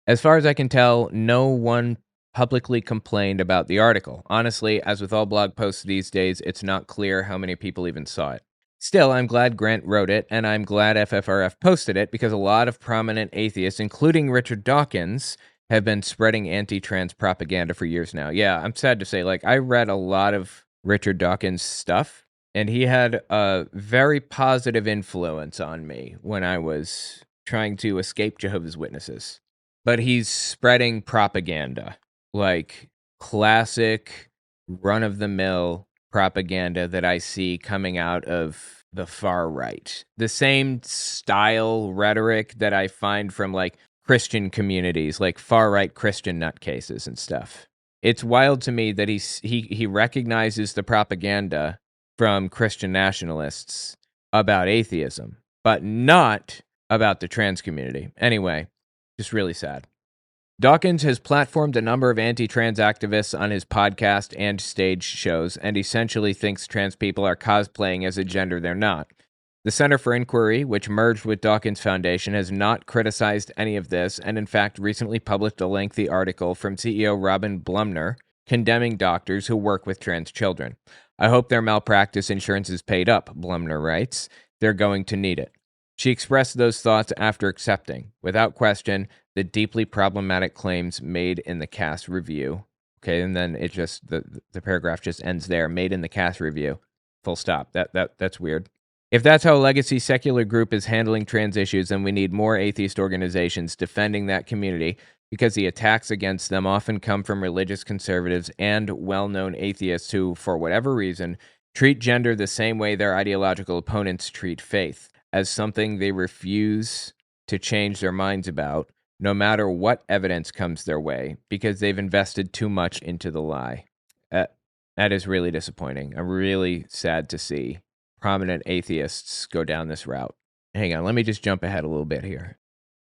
As far as I can tell, no one publicly complained about the article. Honestly, as with all blog posts these days, it's not clear how many people even saw it. Still, I'm glad Grant wrote it, and I'm glad FFRF posted it, because a lot of prominent atheists, including Richard Dawkins, have been spreading anti-trans propaganda for years now. Yeah, I'm sad to say, I read a lot of Richard Dawkins' stuff, and he had a very positive influence on me when I was trying to escape Jehovah's Witnesses. But he's spreading propaganda, like classic run-of-the-mill propaganda that I see coming out of the far right. The same style rhetoric that I find from Christian communities, like far-right Christian nutcases and stuff. It's wild to me that he recognizes the propaganda from Christian nationalists about atheism, but not about the trans community. Anyway, just really sad. Dawkins has platformed a number of anti-trans activists on his podcast and stage shows, and essentially thinks trans people are cosplaying as a gender they're not. The Center for Inquiry, which merged with Dawkins Foundation, has not criticized any of this, and in fact recently published a lengthy article from CEO Robin Blumner condemning doctors who work with trans children. I hope their malpractice insurance is paid up, Blumner writes. They're going to need it. She expressed those thoughts after accepting, without question, the deeply problematic claims made in the Cass review. Okay, and then it just the paragraph just ends there. Made in the Cass review. Full stop. That's weird. If that's how a legacy secular group is handling trans issues, then we need more atheist organizations defending that community, because the attacks against them often come from religious conservatives and well-known atheists who, for whatever reason, treat gender the same way their ideological opponents treat faith, as something they refuse to change their minds about, no matter what evidence comes their way, because they've invested too much into the lie. That is really disappointing. I'm really sad to see prominent atheists go down this route. Hang on, let me just jump ahead a little bit here.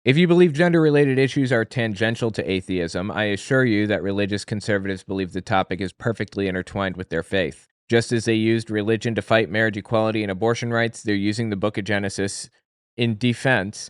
If you believe gender-related issues are tangential to atheism, I assure you that religious conservatives believe the topic is perfectly intertwined with their faith. Just as they used religion to fight marriage equality and abortion rights, they're using the book of Genesis in defense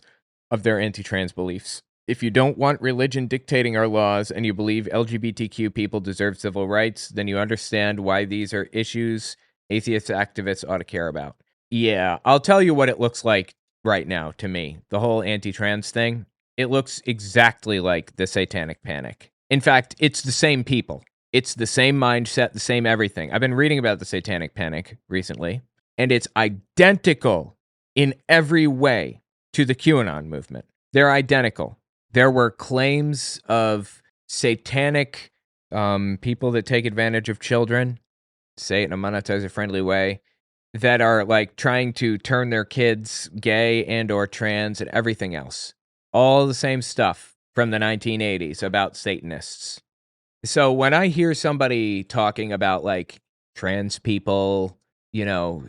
of their anti-trans beliefs. If you don't want religion dictating our laws and you believe LGBTQ people deserve civil rights, then you understand why these are issues atheist activists ought to care about. Yeah, I'll tell you what it looks like right now to me. The whole anti-trans thing, it looks exactly like the Satanic Panic. In fact, it's the same people. It's the same mindset, the same everything. I've been reading about the Satanic Panic recently, and it's identical in every way to the QAnon movement. They're identical. There were claims of satanic people that take advantage of children, say it in a monetizer-friendly way, that are like trying to turn their kids gay and or trans and everything else. All the same stuff from the 1980s about Satanists. So when I hear somebody talking about like trans people, you know,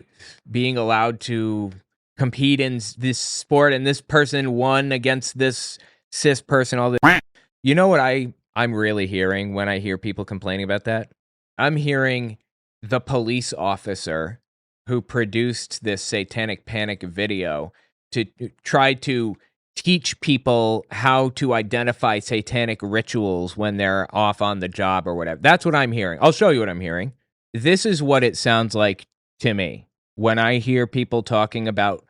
being allowed to compete in this sport and this person won against this cis person, all this, you know what I'm really hearing when I hear people complaining about that? I'm hearing the police officer who produced this satanic panic video to try to teach people how to identify satanic rituals when they're off on the job or whatever. That's what I'm hearing. I'll show you what I'm hearing. This is what it sounds like to me when I hear people talking about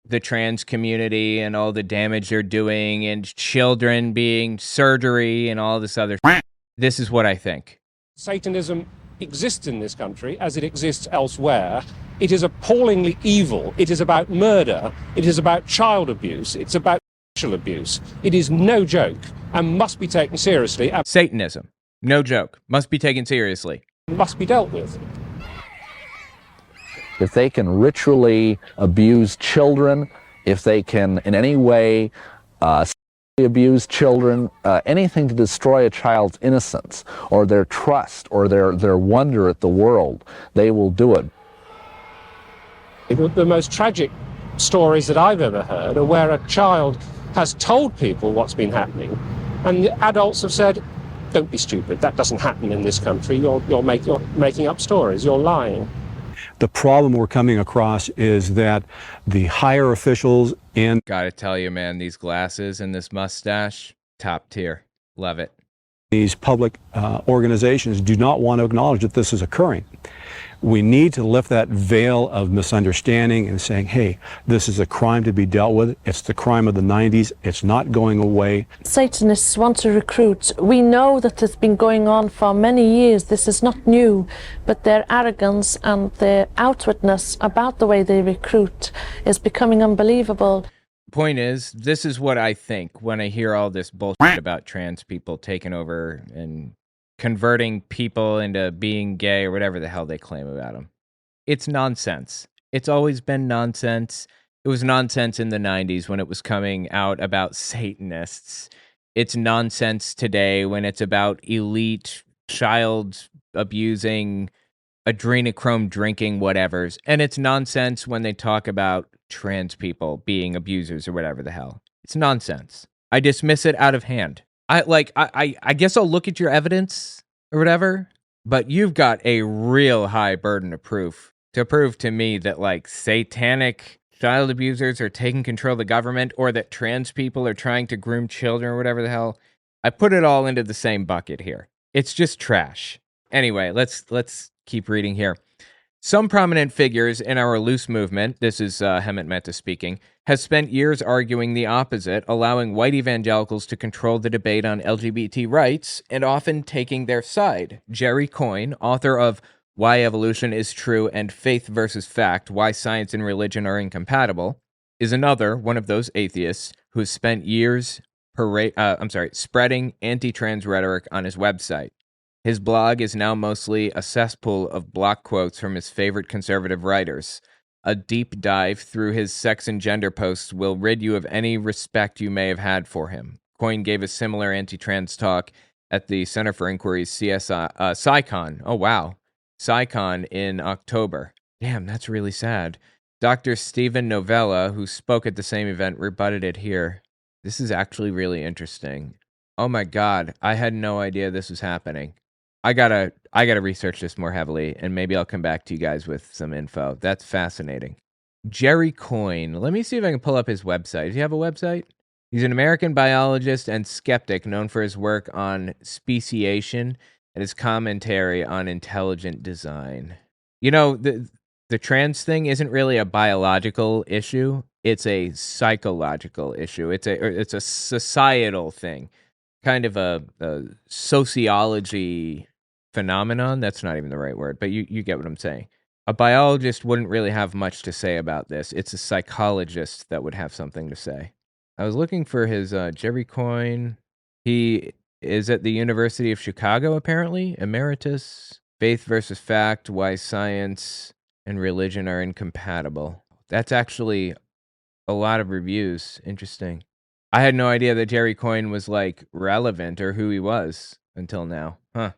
the trans community and all the damage they're doing and children being surgery and all this other. This is what I think. Satanism exists in this country as it exists elsewhere. It is appallingly evil. It is about murder. It is about child abuse. It's about sexual abuse. It is no joke and must be taken seriously. Satanism, no joke, must be taken seriously. Must be dealt with. If they can ritually abuse children, if they can in any way abuse children, anything to destroy a child's innocence or their trust or their wonder at the world, they will do it. The most tragic stories that I've ever heard are where a child has told people what's been happening, and the adults have said, "Don't be stupid. That doesn't happen in this country. You're making up stories. You're lying." The problem we're coming across is that the higher officials and... Gotta tell you, man, these glasses and this mustache, top tier. Love it. These public organizations do not want to acknowledge that this is occurring. We need to lift that veil of misunderstanding and saying, hey, this is a crime to be dealt with. It's the crime of the 90s. It's not going away. Satanists want to recruit. We know that it's been going on for many years. This is not new, but their arrogance and their outwardness about the way they recruit is becoming unbelievable. Point is, this is what I think when I hear all this bullshit about trans people taking over and converting people into being gay or whatever the hell they claim about them. It's nonsense. It's always been nonsense. It was nonsense in the 90s when it was coming out about Satanists. It's nonsense today when it's about elite, child abusing, adrenochrome drinking whatevers. And it's nonsense when they talk about trans people being abusers or whatever the hell. It's nonsense. I dismiss it out of hand. I guess I'll look at your evidence or whatever, but you've got a real high burden of proof to prove to me that like satanic child abusers are taking control of the government or that trans people are trying to groom children or whatever the hell. I put it all into the same bucket here. It's just trash. Anyway, let's keep reading here. Some prominent figures in our loose movement, this is Hemant Mehta speaking, has spent years arguing the opposite, allowing white evangelicals to control the debate on LGBT rights and often taking their side. Jerry Coyne, author of Why Evolution is True and Faith versus Fact, Why Science and Religion Are Incompatible, is another one of those atheists who has spent years spreading anti-trans rhetoric on his website. His blog is now mostly a cesspool of block quotes from his favorite conservative writers. A deep dive through his sex and gender posts will rid you of any respect you may have had for him. Coyne gave a similar anti-trans talk at the Center for Inquiry's PsyCon. Oh, wow. PsyCon in October. Damn, that's really sad. Dr. Stephen Novella, who spoke at the same event, rebutted it here. This is actually really interesting. Oh my God, I had no idea this was happening. I gotta research this more heavily, and maybe I'll come back to you guys with some info. That's fascinating. Jerry Coyne. Let me see if I can pull up his website. Does he have a website? He's an American biologist and skeptic known for his work on speciation and his commentary on intelligent design. You know, the trans thing isn't really a biological issue. It's a psychological issue. It's a societal thing. Kind of a sociology phenomenon. That's not even the right word, but you get what I'm saying. A biologist wouldn't really have much to say about this. It's a psychologist that would have something to say. I was looking for his Jerry Coyne. He is at the University of Chicago, apparently, emeritus. Faith versus fact, why science and religion are incompatible. That's actually a lot of reviews. Interesting. I had no idea that Jerry Coyne was, like, relevant or who he was until now. Huh.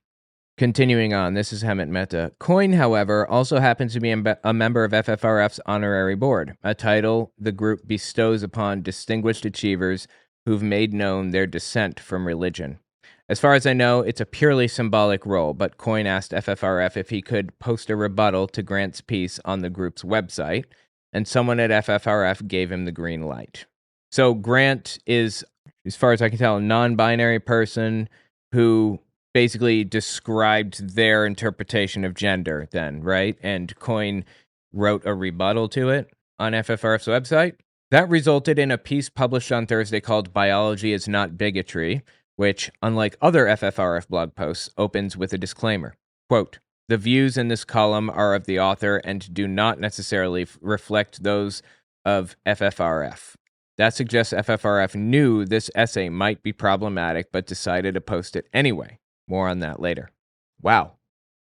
Continuing on, this is Hemant Mehta. Coyne, however, also happens to be a member of FFRF's honorary board, a title the group bestows upon distinguished achievers who've made known their dissent from religion. As far as I know, it's a purely symbolic role, but Coyne asked FFRF if he could post a rebuttal to Grant's piece on the group's website, and someone at FFRF gave him the green light. So Grant is, as far as I can tell, a non-binary person who basically described their interpretation of gender then, right? And Coyne wrote a rebuttal to it on FFRF's website. That resulted in a piece published on Thursday called Biology is Not Bigotry, which, unlike other FFRF blog posts, opens with a disclaimer. Quote, the views in this column are of the author and do not necessarily reflect those of FFRF. That suggests FFRF knew this essay might be problematic, but decided to post it anyway. More on that later. Wow,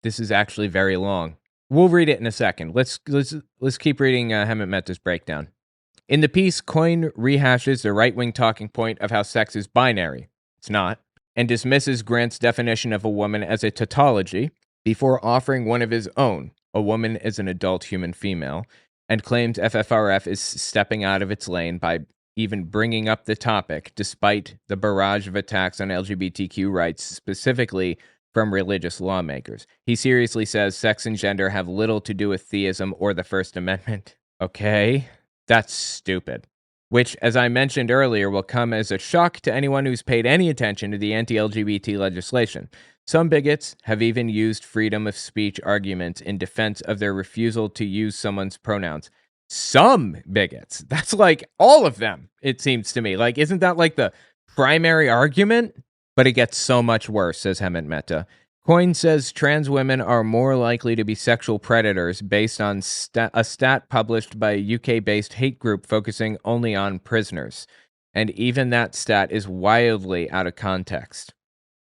this is actually very long. We'll read it in a second. Let's keep reading Hemant Mehta's breakdown. In the piece, Coyne rehashes the right-wing talking point of how sex is binary. It's not. And dismisses Grant's definition of a woman as a tautology before offering one of his own, a woman is an adult human female, and claims FFRF is stepping out of its lane by even bringing up the topic, despite the barrage of attacks on LGBTQ rights, specifically from religious lawmakers. He seriously says sex and gender have little to do with theism or the First Amendment. Okay, that's stupid. Which, as I mentioned earlier, will come as a shock to anyone who's paid any attention to the anti-LGBT legislation. Some bigots have even used freedom of speech arguments in defense of their refusal to use someone's pronouns. Some bigots. That's like all of them, it seems to me. Like, isn't that like the primary argument? But it gets so much worse, says Hemant Mehta. Coyne says trans women are more likely to be sexual predators based on a stat published by a UK-based hate group focusing only on prisoners. And even that stat is wildly out of context.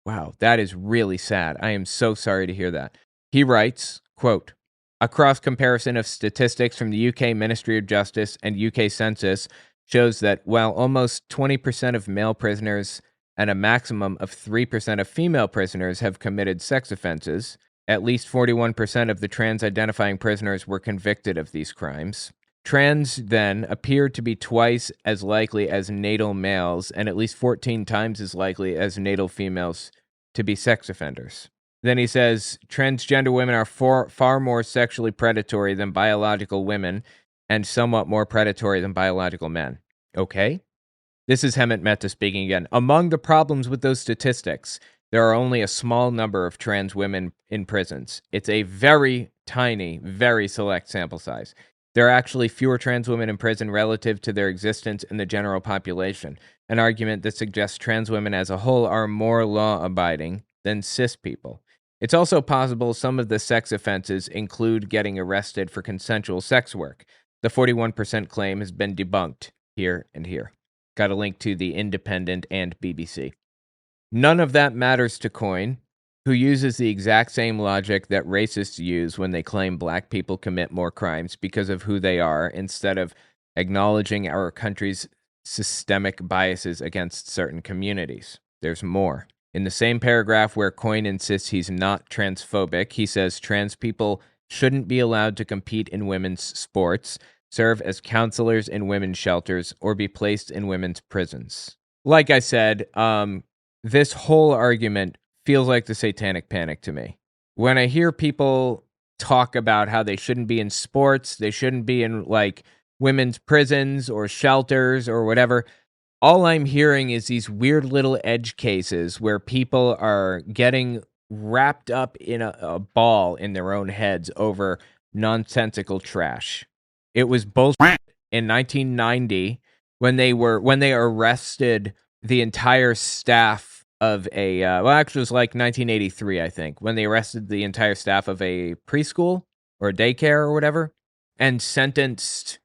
Wow, that is really sad. I am so sorry to hear that. He writes, quote, a cross-comparison of statistics from the UK Ministry of Justice and UK Census shows that while almost 20% of male prisoners and a maximum of 3% of female prisoners have committed sex offenses, at least 41% of the trans-identifying prisoners were convicted of these crimes. Trans, then, appear to be twice as likely as natal males and at least 14 times as likely as natal females to be sex offenders. Then he says, transgender women are far more sexually predatory than biological women and somewhat more predatory than biological men. Okay? This is Hemant Mehta speaking again. Among the problems with those statistics, there are only a small number of trans women in prisons. It's a very tiny, very select sample size. There are actually fewer trans women in prison relative to their existence in the general population, an argument that suggests trans women as a whole are more law-abiding than cis people. It's also possible some of the sex offenses include getting arrested for consensual sex work. The 41% claim has been debunked here and here. Got a link to The Independent and BBC. None of that matters to Coyne, who uses the exact same logic that racists use when they claim black people commit more crimes because of who they are, instead of acknowledging our country's systemic biases against certain communities. There's more. In the same paragraph where Coyne insists he's not transphobic, he says trans people shouldn't be allowed to compete in women's sports, serve as counselors in women's shelters, or be placed in women's prisons. Like I said, this whole argument feels like the satanic panic to me. When I hear people talk about how they shouldn't be in sports, they shouldn't be in like women's prisons or shelters or whatever, all I'm hearing is these weird little edge cases where people are getting wrapped up in a ball in their own heads over nonsensical trash. It was bullshit in 1990 when they arrested the entire staff of a actually it was like 1983, I think, when they arrested the entire staff of a preschool or daycare or whatever, and sentenced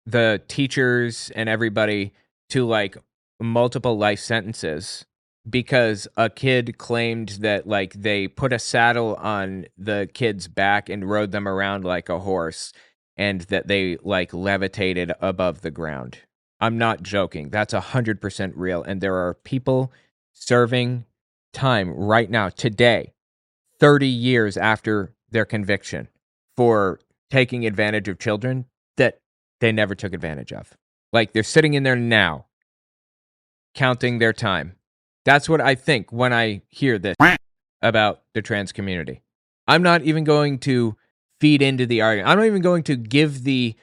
the teachers and everybody to like multiple life sentences because a kid claimed that like they put a saddle on the kid's back and rode them around like a horse and that they like levitated above the ground. I'm not joking. That's 100% real. And there are people serving time right now, today, 30 years after their conviction for taking advantage of children that they never took advantage of. Like they're sitting in there now, counting their time. That's what I think when I hear this about the trans community. I'm not even going to feed into the argument. I'm not even going to give the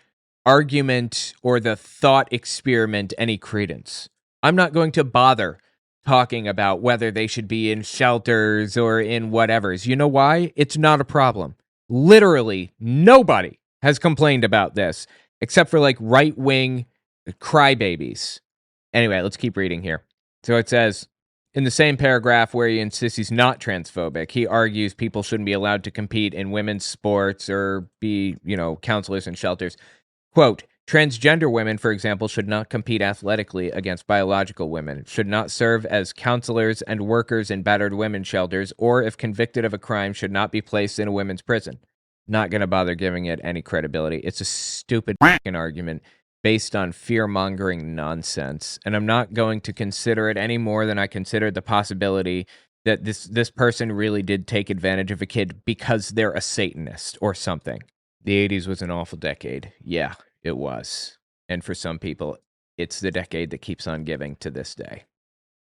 argument or the thought experiment any credence. I'm not going to bother talking about whether they should be in shelters or in whatevers. You know why? It's not a problem. Literally nobody has complained about this except for like right-wing crybabies. Anyway, let's keep reading here. So it says, in the same paragraph where he insists he's not transphobic, he argues people shouldn't be allowed to compete in women's sports or be, counselors in shelters. Quote, transgender women, for example, should not compete athletically against biological women, should not serve as counselors and workers in battered women's shelters, or if convicted of a crime, should not be placed in a women's prison. Not going to bother giving it any credibility. It's a stupid fucking argument based on fear-mongering nonsense, and I'm not going to consider it any more than I considered the possibility that this person really did take advantage of a kid because they're a Satanist or something. The 80s was an awful decade. Yeah, it was. And for some people, it's the decade that keeps on giving to this day.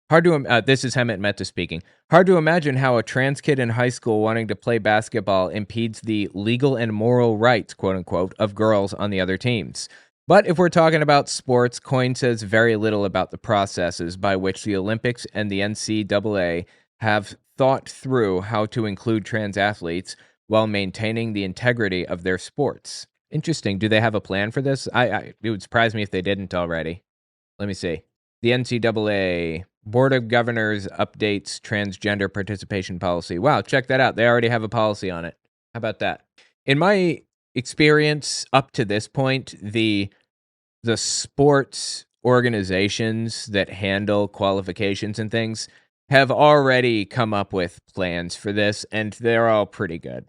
This is Hemant Mehta speaking. Hard to imagine how a trans kid in high school wanting to play basketball impedes the legal and moral rights, quote unquote, of girls on the other teams. But if we're talking about sports, Coyne says very little about the processes by which the Olympics and the NCAA have thought through how to include trans athletes while maintaining the integrity of their sports. Interesting. Do they have a plan for this? It would surprise me if they didn't already. Let me see. The NCAA Board of Governors updates transgender participation policy. Wow, check that out. They already have a policy on it. How about that? In my experience up to this point, the sports organizations that handle qualifications and things have already come up with plans for this, and they're all pretty good.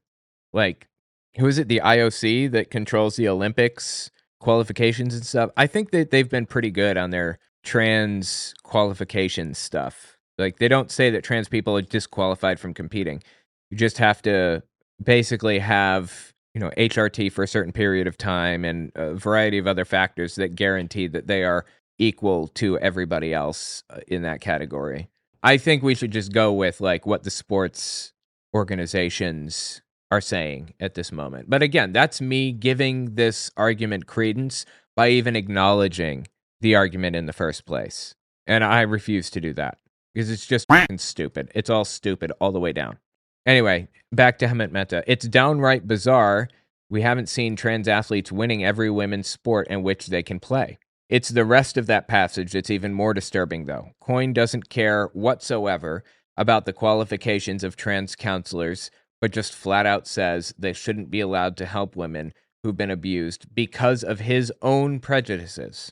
Like, who is it? The IOC that controls the Olympics qualifications and stuff. I think that they've been pretty good on their trans qualification stuff. Like, they don't say that trans people are disqualified from competing. You just have to basically have, HRT for a certain period of time and a variety of other factors that guarantee that they are equal to everybody else in that category. I think we should just go with like what the sports organizations are saying at this moment. But again, that's me giving this argument credence by even acknowledging the argument in the first place. And I refuse to do that because it's just fucking stupid. It's all stupid all the way down. Anyway, back to Hemant Mehta. It's downright bizarre. We haven't seen trans athletes winning every women's sport in which they can play. It's the rest of that passage that's even more disturbing, though. Coyne doesn't care whatsoever about the qualifications of trans counselors, but just flat out says they shouldn't be allowed to help women who've been abused because of his own prejudices.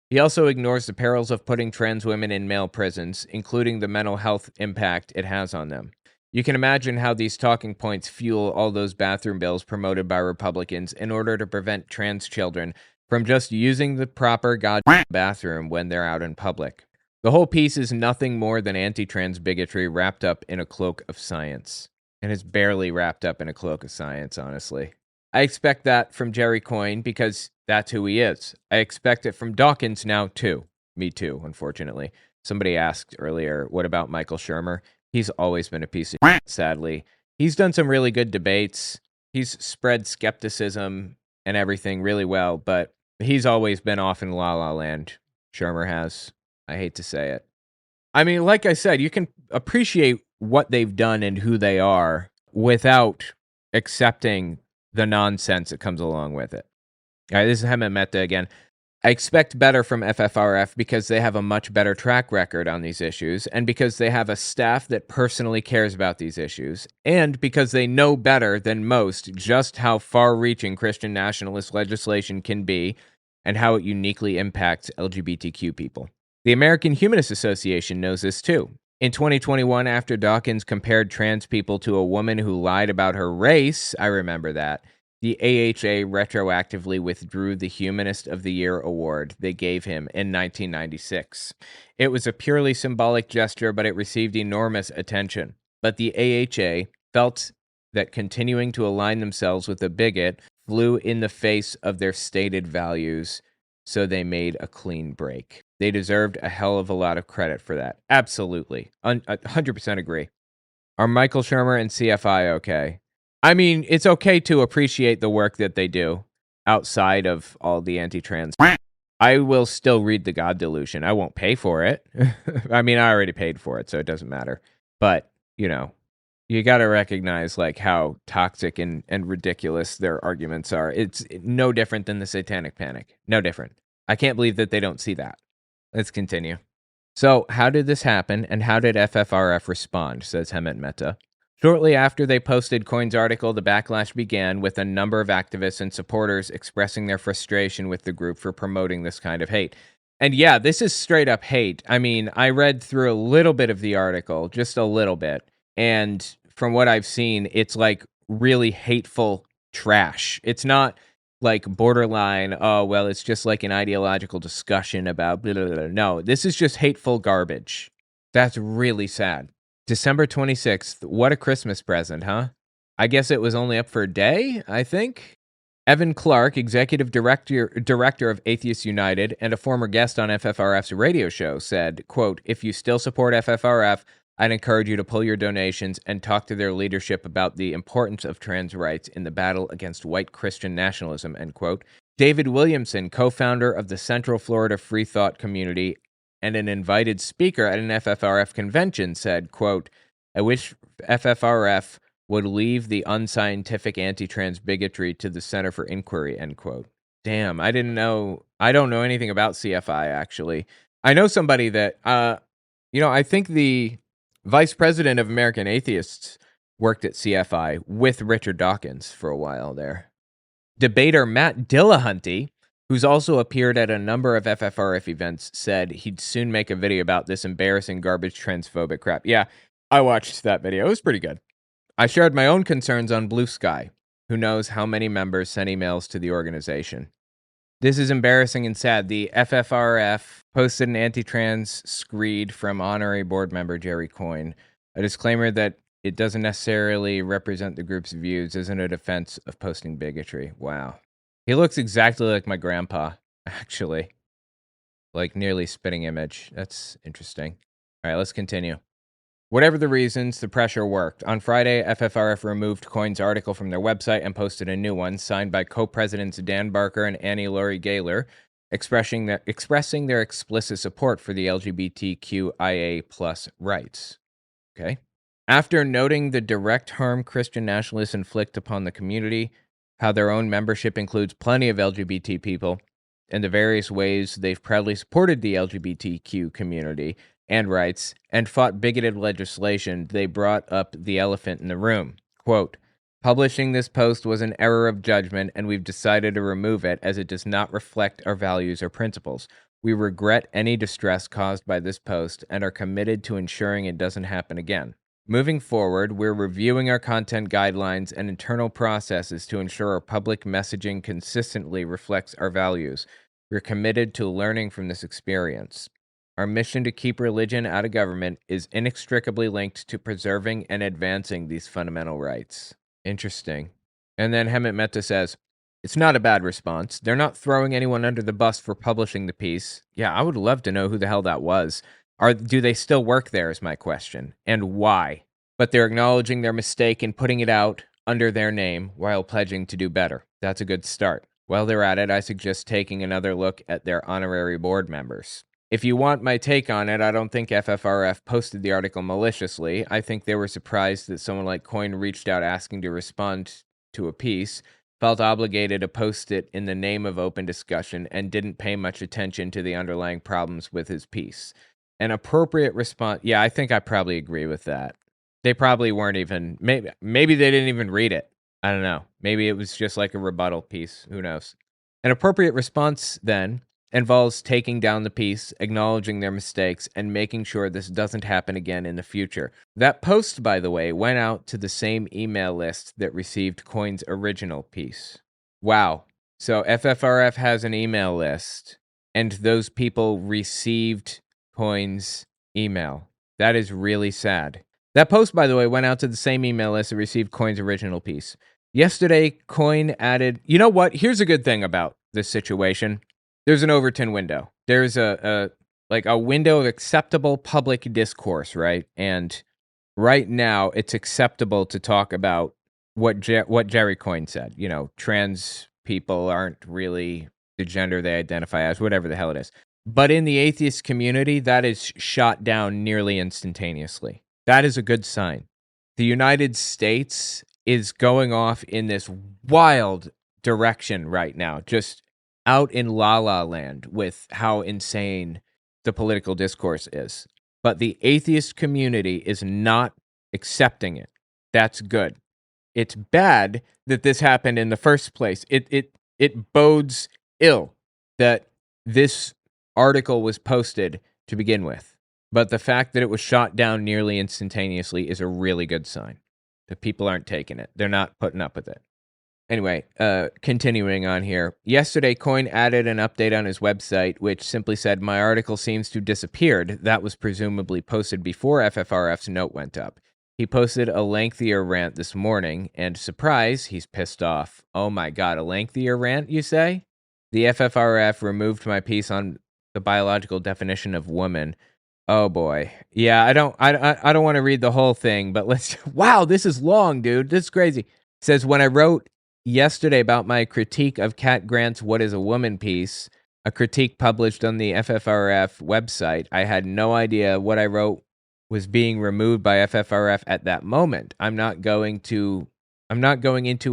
He also ignores the perils of putting trans women in male prisons, including the mental health impact it has on them. You can imagine how these talking points fuel all those bathroom bills promoted by Republicans in order to prevent trans children from just using the proper goddamn bathroom when they're out in public. The whole piece is nothing more than anti-trans bigotry wrapped up in a cloak of science. And it's barely wrapped up in a cloak of science, honestly. I expect that from Jerry Coyne because that's who he is. I expect it from Dawkins now, too. Me too, unfortunately. Somebody asked earlier, what about Michael Shermer? He's always been a piece of shit, sadly. He's done some really good debates. He's spread skepticism and everything really well, but he's always been off in La La Land. Shermer has. I hate to say it. I mean, like I said, you can appreciate what they've done and who they are without accepting the nonsense that comes along with it. All right, this is Hemant Mehta again. I expect better from FFRF because they have a much better track record on these issues, and because they have a staff that personally cares about these issues, and because they know better than most just how far-reaching Christian nationalist legislation can be and how it uniquely impacts LGBTQ people. The American Humanist Association knows this too. In 2021, after Dawkins compared trans people to a woman who lied about her race, I remember that, the AHA retroactively withdrew the Humanist of the Year award they gave him in 1996. It was a purely symbolic gesture, but it received enormous attention. But the AHA felt that continuing to align themselves with a bigot flew in the face of their stated values, so they made a clean break. They deserved a hell of a lot of credit for that. Absolutely. 100% agree. Are Michael Shermer and CFI okay? I mean, it's okay to appreciate the work that they do outside of all the anti-trans. I will still read The God Delusion. I won't pay for it. I mean, I already paid for it, so it doesn't matter. But, you know, you got to recognize like how toxic and ridiculous their arguments are. It's no different than the Satanic Panic. No different. I can't believe that they don't see that. Let's continue. So, how did this happen, and how did FFRF respond, says Hemant Mehta. Shortly after they posted Coin's article, the backlash began with a number of activists and supporters expressing their frustration with the group for promoting this kind of hate. And yeah, this is straight up hate. I mean, I read through a little bit of the article, just a little bit, and from what I've seen, it's like really hateful trash. It's not like borderline, oh, well, it's just like an ideological discussion about blah, blah, blah. No, this is just hateful garbage. That's really sad. December 26th, what a Christmas present, huh? I guess it was only up for a day, I think? Evan Clark, executive director of Atheists United and a former guest on FFRF's radio show, said, quote, if you still support FFRF, I'd encourage you to pull your donations and talk to their leadership about the importance of trans rights in the battle against white Christian nationalism, end quote. David Williamson, co-founder of the Central Florida Free Thought Community and an invited speaker at an FFRF convention, said, quote, I wish FFRF would leave the unscientific anti-trans bigotry to the Center for Inquiry, end quote. Damn, I don't know anything about CFI, actually. I know somebody that, I think the vice president of American Atheists worked at CFI with Richard Dawkins for a while there. Debater Matt Dillahunty, who's also appeared at a number of FFRF events, said he'd soon make a video about this embarrassing garbage transphobic crap. Yeah, I watched that video. It was pretty good. I shared my own concerns on Blue Sky. Who knows how many members sent emails to the organization. This is embarrassing and sad. The FFRF posted an anti-trans screed from honorary board member Jerry Coyne. A disclaimer that it doesn't necessarily represent the group's views isn't a defense of posting bigotry. Wow. He looks exactly like my grandpa, actually. Like nearly spitting image. That's interesting. All right, let's continue. Whatever the reasons, the pressure worked. On Friday, FFRF removed Coin's article from their website and posted a new one, signed by co-presidents Dan Barker and Annie Laurie Gaylor, expressing their explicit support for the LGBTQIA+ rights. Okay. After noting the direct harm Christian nationalists inflict upon the community, how their own membership includes plenty of LGBT people, and the various ways they've proudly supported the LGBTQ community and rights, and fought bigoted legislation, they brought up the elephant in the room. Quote, publishing this post was an error of judgment, and we've decided to remove it as it does not reflect our values or principles. We regret any distress caused by this post and are committed to ensuring it doesn't happen again. Moving forward, we're reviewing our content guidelines and internal processes to ensure our public messaging consistently reflects our values. We're committed to learning from this experience. Our mission to keep religion out of government is inextricably linked to preserving and advancing these fundamental rights. Interesting. And then Hemant Mehta says, it's not a bad response. They're not throwing anyone under the bus for publishing the piece. Yeah, I would love to know who the hell that was. Do they still work there is my question, and why? But they're acknowledging their mistake and putting it out under their name while pledging to do better. That's a good start. While they're at it, I suggest taking another look at their honorary board members. If you want my take on it, I don't think FFRF posted the article maliciously. I think they were surprised that someone like Coyne reached out asking to respond to a piece, felt obligated to post it in the name of open discussion and didn't pay much attention to the underlying problems with his piece. An appropriate response. Yeah, I think I probably agree with that. They probably weren't even, maybe they didn't even read it. I don't know. Maybe it was just like a rebuttal piece. Who knows? An appropriate response then involves taking down the piece, acknowledging their mistakes, and making sure this doesn't happen again in the future. That post, by the way, went out to the same email list that received Coin's original piece. Wow. So FFRF has an email list, and those people received Coin's email. That is really sad. That post, by the way, went out to the same email list that received Coin's original piece. Yesterday, Coin added, you know what? Here's a good thing about this situation. There's an Overton window. There's a window of acceptable public discourse, right? And right now, it's acceptable to talk about what Jerry Coyne said. You know, trans people aren't really the gender they identify as, whatever the hell it is. But in the atheist community, that is shot down nearly instantaneously. That is a good sign. The United States is going off in this wild direction right now, just out in la la land with how insane the political discourse is. But the atheist community is not accepting it. That's good. It's bad that this happened in the first place. It bodes ill that this article was posted to begin with. But the fact that it was shot down nearly instantaneously is a really good sign. The people aren't taking it. They're not putting up with it. Anyway, continuing on here. Yesterday, Coin added an update on his website, which simply said, my article seems to have disappeared. That was presumably posted before FFRF's note went up. He posted a lengthier rant this morning, and surprise, he's pissed off. Oh my god, a lengthier rant, you say? The FFRF removed my piece on the biological definition of woman. Oh boy. Yeah, I don't want to read the whole thing, but wow, this is long, dude. This is crazy. It says, when I wrote yesterday about my critique of Kat Grant's What is a Woman piece, a critique published on the FFRF website, I had no idea what I wrote was being removed by FFRF at that moment. I'm not going into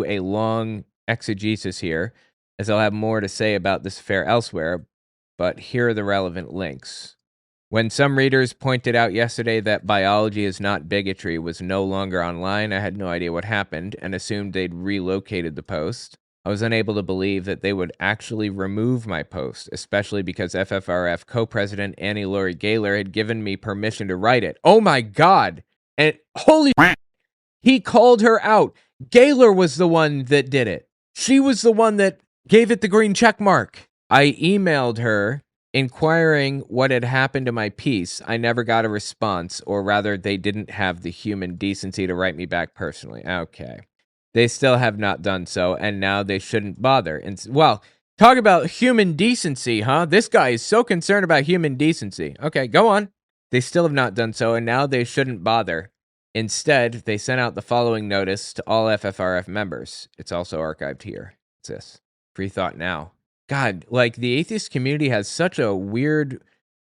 a long exegesis here, as I'll have more to say about this affair elsewhere, but here are the relevant links. When some readers pointed out yesterday that biology is not bigotry was no longer online, I had no idea what happened and assumed they'd relocated the post. I was unable to believe that they would actually remove my post, especially because FFRF co-president Annie Laurie Gaylor had given me permission to write it. Oh my God! And holy he called her out. Gaylor was the one that did it. She was the one that gave it the green check mark. I emailed her inquiring what had happened to my piece. I never got a response, or rather, they didn't have the human decency to write me back personally. Okay. They still have not done so, and now they shouldn't bother. And well, talk about human decency, huh? This guy is so concerned about human decency. Okay, go on. They still have not done so, and now they shouldn't bother. Instead, they sent out the following notice to all FFRF members. It's also archived here. It's this. Free thought now. God, like the atheist community has such a weird,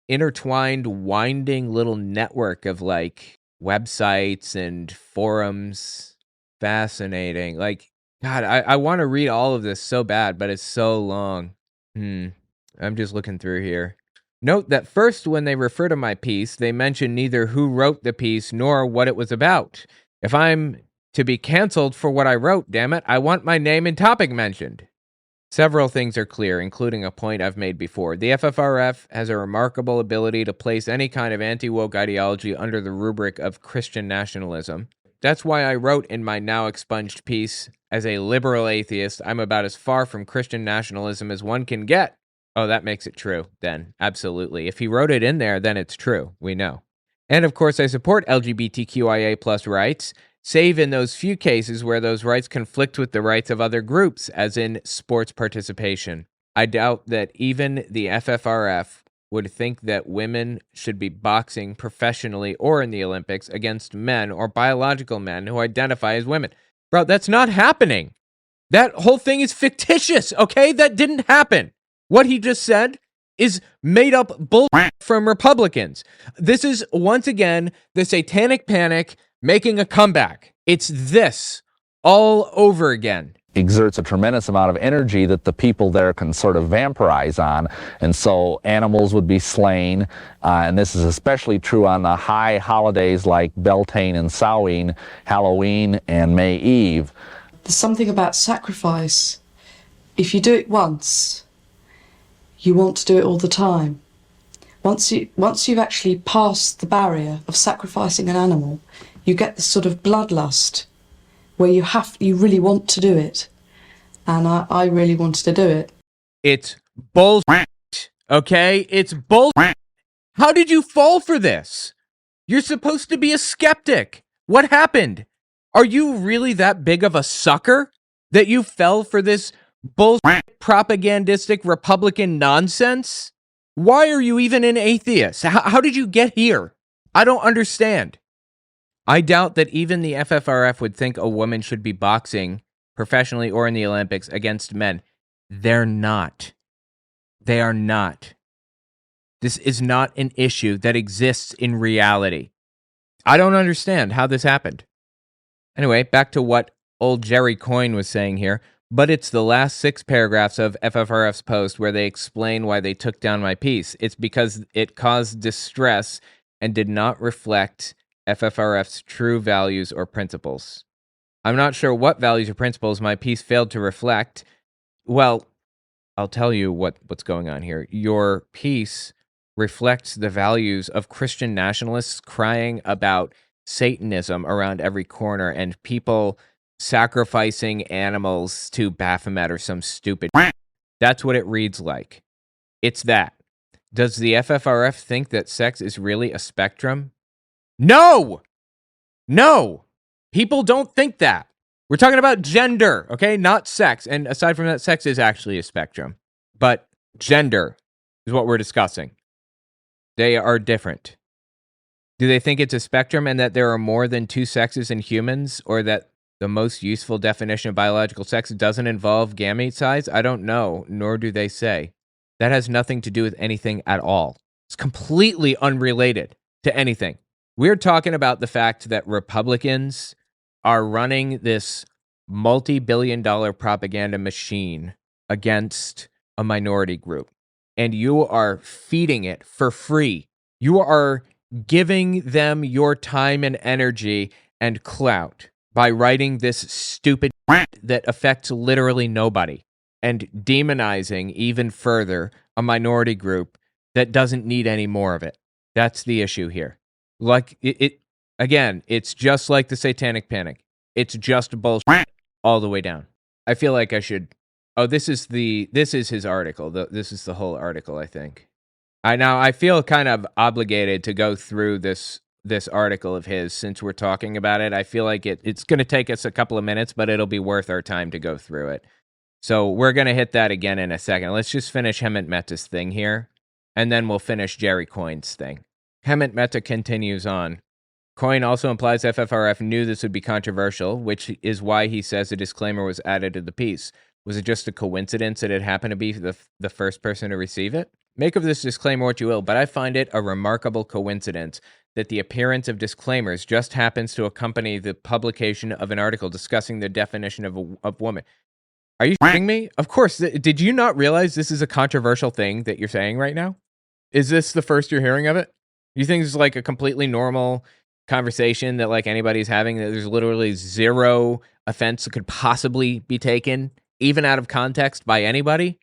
intertwined, winding little network of like websites and forums. Fascinating. Like, God, I want to read all of this so bad, but it's so long. I'm just looking through here. Note that first, when they refer to my piece, they mention neither who wrote the piece nor what it was about. If I'm to be canceled for what I wrote, damn it, I want my name and topic mentioned. Several things are clear, including a point I've made before. The FFRF has a remarkable ability to place any kind of anti-woke ideology under the rubric of Christian nationalism. That's why I wrote in my now expunged piece, as a liberal atheist, I'm about as far from Christian nationalism as one can get. Oh, that makes it true, then. Absolutely. If he wrote it in there, then it's true. We know. And of course, I support LGBTQIA plus rights, save in those few cases where those rights conflict with the rights of other groups, as in sports participation. I doubt that even the FFRF would think that women should be boxing professionally or in the Olympics against men or biological men who identify as women. Bro, that's not happening. That whole thing is fictitious, okay? That didn't happen. What he just said is made up bull from Republicans. This is, once again, the satanic panic making a comeback. It's this all over again. exerts a tremendous amount of energy that the people there can sort of vampirize on, and so animals would be slain, and this is especially true on the high holidays like Beltane and Samhain, Halloween and May Eve. There's something about sacrifice. If you do it once, you want to do it all the time. Once you've actually passed the barrier of sacrificing an animal, you get this sort of bloodlust where you really want to do it. And I really wanted to do it. It's bullshit, okay? It's bullshit. How did you fall for this? You're supposed to be a skeptic. What happened? Are you really that big of a sucker that you fell for this bullshit propagandistic Republican nonsense? Why are you even an atheist? How did you get here? I don't understand. I doubt that even the FFRF would think a woman should be boxing professionally or in the Olympics against men. They're not. They are not. This is not an issue that exists in reality. I don't understand how this happened. Anyway, back to what old Jerry Coyne was saying here, but it's the last 6 paragraphs of FFRF's post where they explain why they took down my piece. It's because it caused distress and did not reflect FFRF's true values or principles. I'm not sure what values or principles my piece failed to reflect. Well, I'll tell you what's going on here. Your piece reflects the values of Christian nationalists crying about Satanism around every corner and people sacrificing animals to Baphomet or some stupid. That's what it reads like. It's that. Does the FFRF think that sex is really a spectrum? No! No! People don't think that. We're talking about gender, okay? Not sex. And aside from that, sex is actually a spectrum. But gender is what we're discussing. They are different. Do they think it's a spectrum and that there are more than 2 sexes in humans, or that the most useful definition of biological sex doesn't involve gamete size? I don't know, nor do they say. That has nothing to do with anything at all. It's completely unrelated to anything. We're talking about the fact that Republicans are running this multi-billion-dollar propaganda machine against a minority group, and you are feeding it for free. You are giving them your time and energy and clout by writing this stupid that affects literally nobody and demonizing even further a minority group that doesn't need any more of it. That's the issue here. Like again, it's just like the Satanic Panic. It's just bullshit all the way down. I feel like I should. Oh, this is his article. This is the whole article, I think. I feel kind of obligated to go through this article of his since we're talking about it. I feel like it's going to take us a couple of minutes, but it'll be worth our time to go through it. So we're going to hit that again in a second. Let's just finish Hemant Mehta's thing here, and then we'll finish Jerry Coyne's thing. Hemant Mehta continues on. Coyne also implies FFRF knew this would be controversial, which is why he says a disclaimer was added to the piece. Was it just a coincidence that it happened to be the first person to receive it? Make of this disclaimer what you will, but I find it a remarkable coincidence that the appearance of disclaimers just happens to accompany the publication of an article discussing the definition of woman. Are you kidding me? Of course. Did you not realize this is a controversial thing that you're saying right now? Is this the first you're hearing of it? You think this is like a completely normal conversation that like anybody's having, that there's literally zero offense that could possibly be taken, even out of context, by anybody?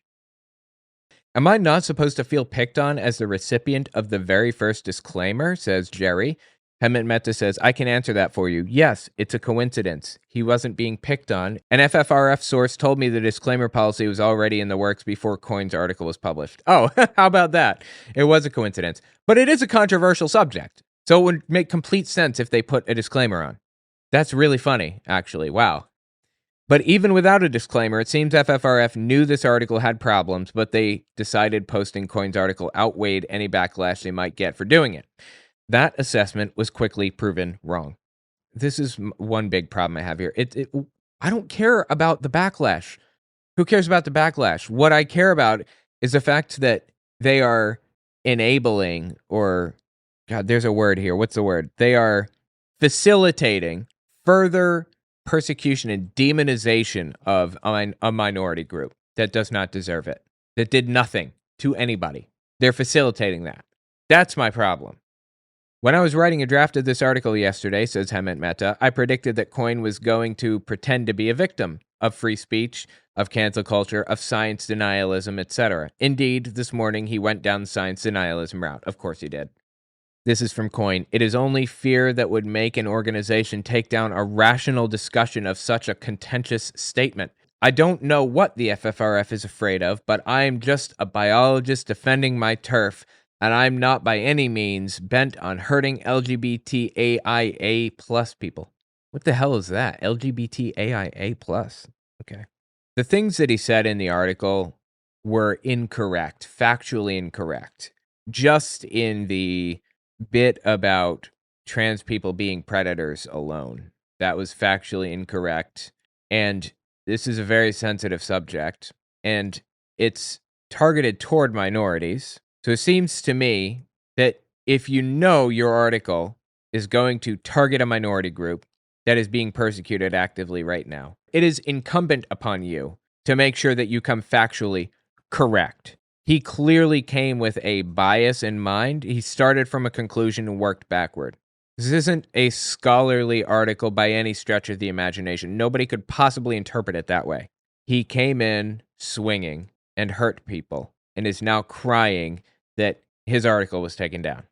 Am I not supposed to feel picked on as the recipient of the very first disclaimer, says Jerry. Hemant Mehta says, I can answer that for you. Yes, it's a coincidence. He wasn't being picked on. An FFRF source told me the disclaimer policy was already in the works before Coyne's article was published. Oh, how about that? It was a coincidence. But it is a controversial subject, so it would make complete sense if they put a disclaimer on. That's really funny, actually. Wow. But even without a disclaimer, it seems FFRF knew this article had problems, but they decided posting Coyne's article outweighed any backlash they might get for doing it. That assessment was quickly proven wrong. This is one big problem I have here. I don't care about the backlash. Who cares about the backlash? What I care about is the fact that they are enabling, or, God, there's a word here. What's the word? They are facilitating further persecution and demonization of a minority group that does not deserve it, that did nothing to anybody. They're facilitating that. That's my problem. When I was writing a draft of this article yesterday, says Hemant Mehta, I predicted that Coyne was going to pretend to be a victim of free speech, of cancel culture, of science denialism, etc. Indeed, this morning he went down the science denialism route. Of course he did. This is from Coyne. It is only fear that would make an organization take down a rational discussion of such a contentious statement. I don't know what the FFRF is afraid of, but I'm just a biologist defending my turf, and I'm not by any means bent on hurting LGBTAIA plus people. What the hell is that? LGBTAIA plus. Okay. The things that he said in the article were incorrect, factually incorrect. Just in the bit about trans people being predators alone. That was factually incorrect. And this is a very sensitive subject. And it's targeted toward minorities. So it seems to me that if you know your article is going to target a minority group that is being persecuted actively right now, it is incumbent upon you to make sure that you come factually correct. He clearly came with a bias in mind. He started from a conclusion and worked backward. This isn't a scholarly article by any stretch of the imagination. Nobody could possibly interpret it that way. He came in swinging and hurt people and is now crying that his article was taken down.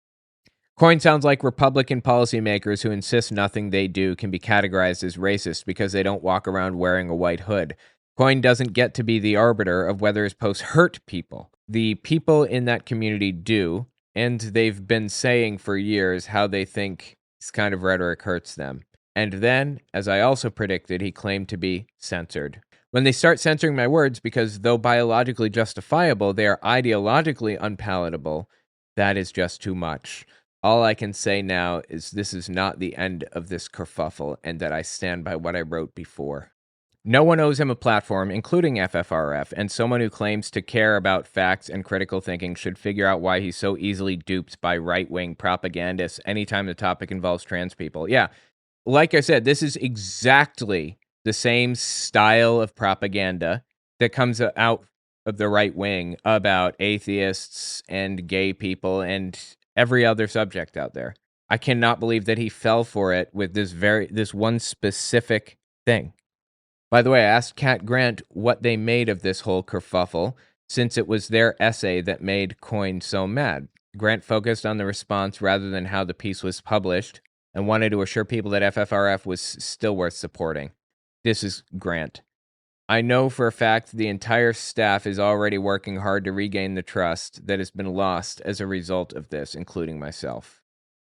Coyne sounds like Republican policymakers who insist nothing they do can be categorized as racist because they don't walk around wearing a white hood. Coyne doesn't get to be the arbiter of whether his posts hurt people. The people in that community do, and they've been saying for years how they think this kind of rhetoric hurts them. And then, as I also predicted, he claimed to be censored. When they start censoring my words because though biologically justifiable, they are ideologically unpalatable, that is just too much. All I can say now is this is not the end of this kerfuffle and that I stand by what I wrote before. No one owes him a platform, including FFRF, and someone who claims to care about facts and critical thinking should figure out why he's so easily duped by right-wing propagandists anytime the topic involves trans people. Yeah, like I said, this is exactly the same style of propaganda that comes out of the right wing about atheists and gay people and every other subject out there. I cannot believe that he fell for it with this one specific thing. By the way, I asked Kat Grant what they made of this whole kerfuffle, since it was their essay that made Coyne so mad. Grant focused on the response rather than how the piece was published, and wanted to assure people that FFRF was still worth supporting. This is Grant. I know for a fact the entire staff is already working hard to regain the trust that has been lost as a result of this, including myself.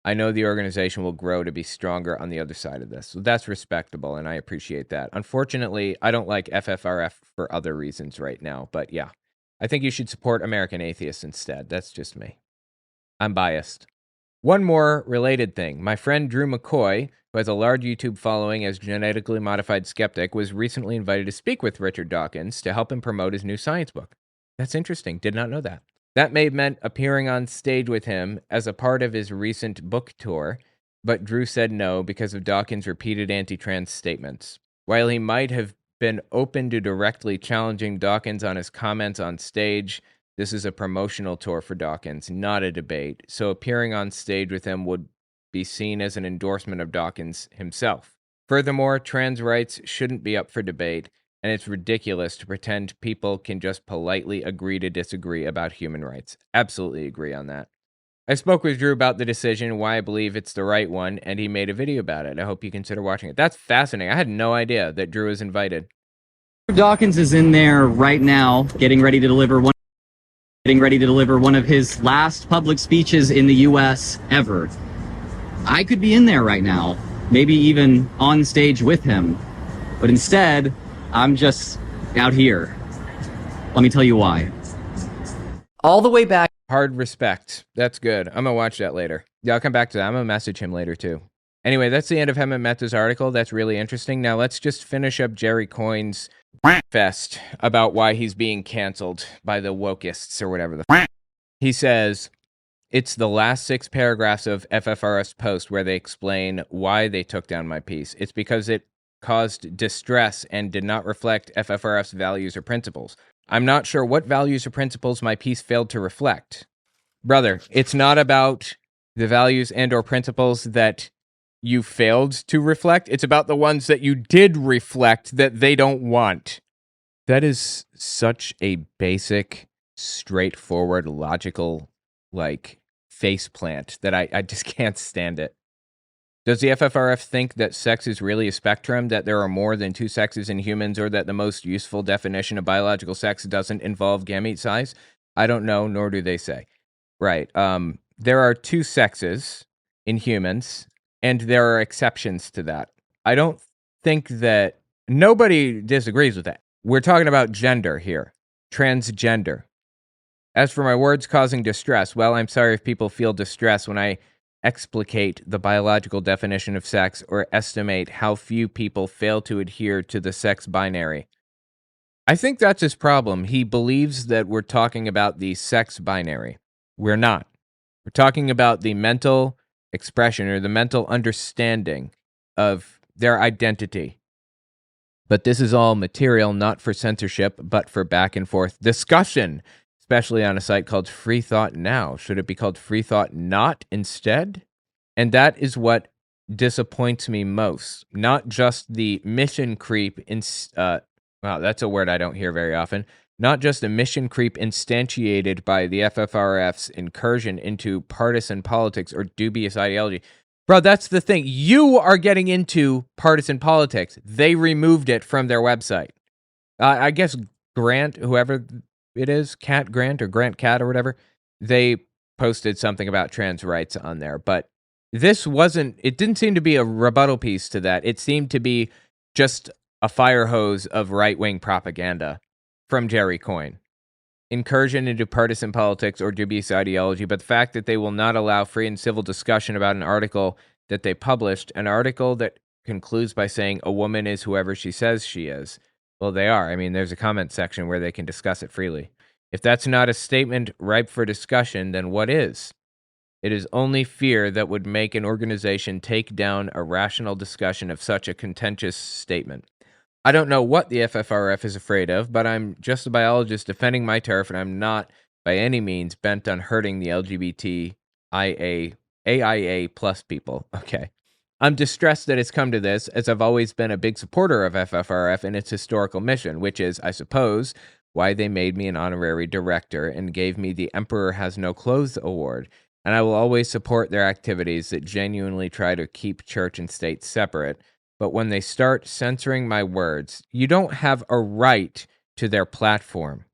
I know the organization will grow to be stronger on the other side of this. So that's respectable, and I appreciate that. Unfortunately, I don't like FFRF for other reasons right now, but yeah. I think you should support American Atheists instead. That's just me. I'm biased. One more related thing. My friend Drew McCoy, who has a large YouTube following as genetically modified skeptic, was recently invited to speak with Richard Dawkins to help him promote his new science book. That's interesting. Did not know that. That may have meant appearing on stage with him as a part of his recent book tour, but Drew said no because of Dawkins' repeated anti-trans statements. While he might have been open to directly challenging Dawkins on his comments on stage, this is a promotional tour for Dawkins, not a debate, so appearing on stage with him would be seen as an endorsement of Dawkins himself. Furthermore, trans rights shouldn't be up for debate, and it's ridiculous to pretend people can just politely agree to disagree about human rights. Absolutely agree on that. I spoke with Drew about the decision, why I believe it's the right one, and he made a video about it. I hope you consider watching it. That's fascinating. I had no idea that Drew was invited. Dawkins is in there right now, getting ready to deliver one of his last public speeches in the U.S. ever. I could be in there right now, maybe even on stage with him, but instead, I'm just out here. Let me tell you why. All the way back. Hard respect. That's good. I'm going to watch that later. Yeah, I'll come back to that. I'm going to message him later, too. Anyway, that's the end of Hemant Mehta's article. That's really interesting. Now, let's just finish up Jerry Coyne's fest about why he's being canceled by the wokeists or whatever. He says, it's the last 6 paragraphs of FFRF's post where they explain why they took down my piece. It's because it caused distress and did not reflect FFRF's values or principles. I'm not sure what values or principles my piece failed to reflect. Brother, it's not about the values and or principles that you failed to reflect. It's about the ones that you did reflect that they don't want. That is such a basic, straightforward, logical, faceplant that I just can't stand it. Does the FFRF think that sex is really a spectrum, that there are more than two sexes in humans, or that the most useful definition of biological sex doesn't involve gamete size? I don't know, nor do they say. Right. There are two sexes in humans, and there are exceptions to that. I don't think that nobody disagrees with that. We're talking about gender here, transgender. As for my words causing distress, well, I'm sorry if people feel distress when I explicate the biological definition of sex or estimate how few people fail to adhere to the sex binary. I think that's his problem. He believes that we're talking about the sex binary. We're not. We're talking about the mental expression or the mental understanding of their identity. But this is all material not for censorship, but for back and forth discussion, especially on a site called Free Thought Now. Should it be called Free Thought Not instead? And that is what disappoints me most. Not just the mission creep, wow, that's a word I don't hear very often. Not just a mission creep instantiated by the FFRF's incursion into partisan politics or dubious ideology. Bro, that's the thing. You are getting into partisan politics. They removed it from their website. I guess Grant, whoever it is, Cat Grant or Grant Cat or whatever, they posted something about trans rights on there. But this wasn't, it didn't seem to be a rebuttal piece to that. It seemed to be just a fire hose of right-wing propaganda from Jerry Coyne. Incursion into partisan politics or dubious ideology, but the fact that they will not allow free and civil discussion about an article that they published, an article that concludes by saying a woman is whoever she says she is. Well, they are. I mean, there's a comment section where they can discuss it freely. If that's not a statement ripe for discussion, then what is? It is only fear that would make an organization take down a rational discussion of such a contentious statement. I don't know what the FFRF is afraid of, but I'm just a biologist defending my turf, and I'm not by any means bent on hurting the AIA plus people. Okay. I'm distressed that it's come to this, as I've always been a big supporter of FFRF and its historical mission, which is, I suppose, why they made me an honorary director and gave me the Emperor Has No Clothes award. And I will always support their activities that genuinely try to keep church and state separate. But when they start censoring my words, you don't have a right to their platform.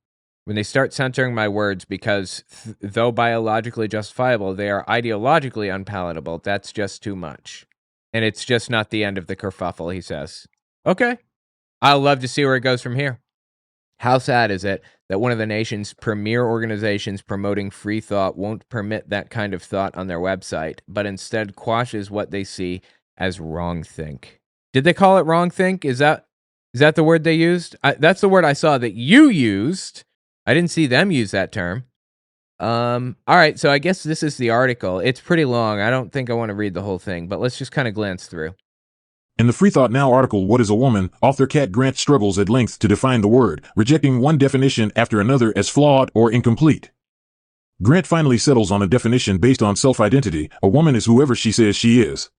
When they start censoring my words because, though biologically justifiable, they are ideologically unpalatable, that's just too much. And it's just not the end of the kerfuffle, he says. Okay. I'll love to see where it goes from here. How sad is it that one of the nation's premier organizations promoting free thought won't permit that kind of thought on their website, but instead quashes what they see as wrongthink? Did they call it wrongthink? Is that the word they used? That's the word I saw that you used. I didn't see them use that term. All right, so I guess this is the article. It's pretty long. I don't think I want to read the whole thing, but let's just kind of glance through. In the Free Thought Now article, What is a Woman?, author Cat Grant struggles at length to define the word, rejecting one definition after another as flawed or incomplete. Grant finally settles on a definition based on self-identity. A woman is whoever she says she is.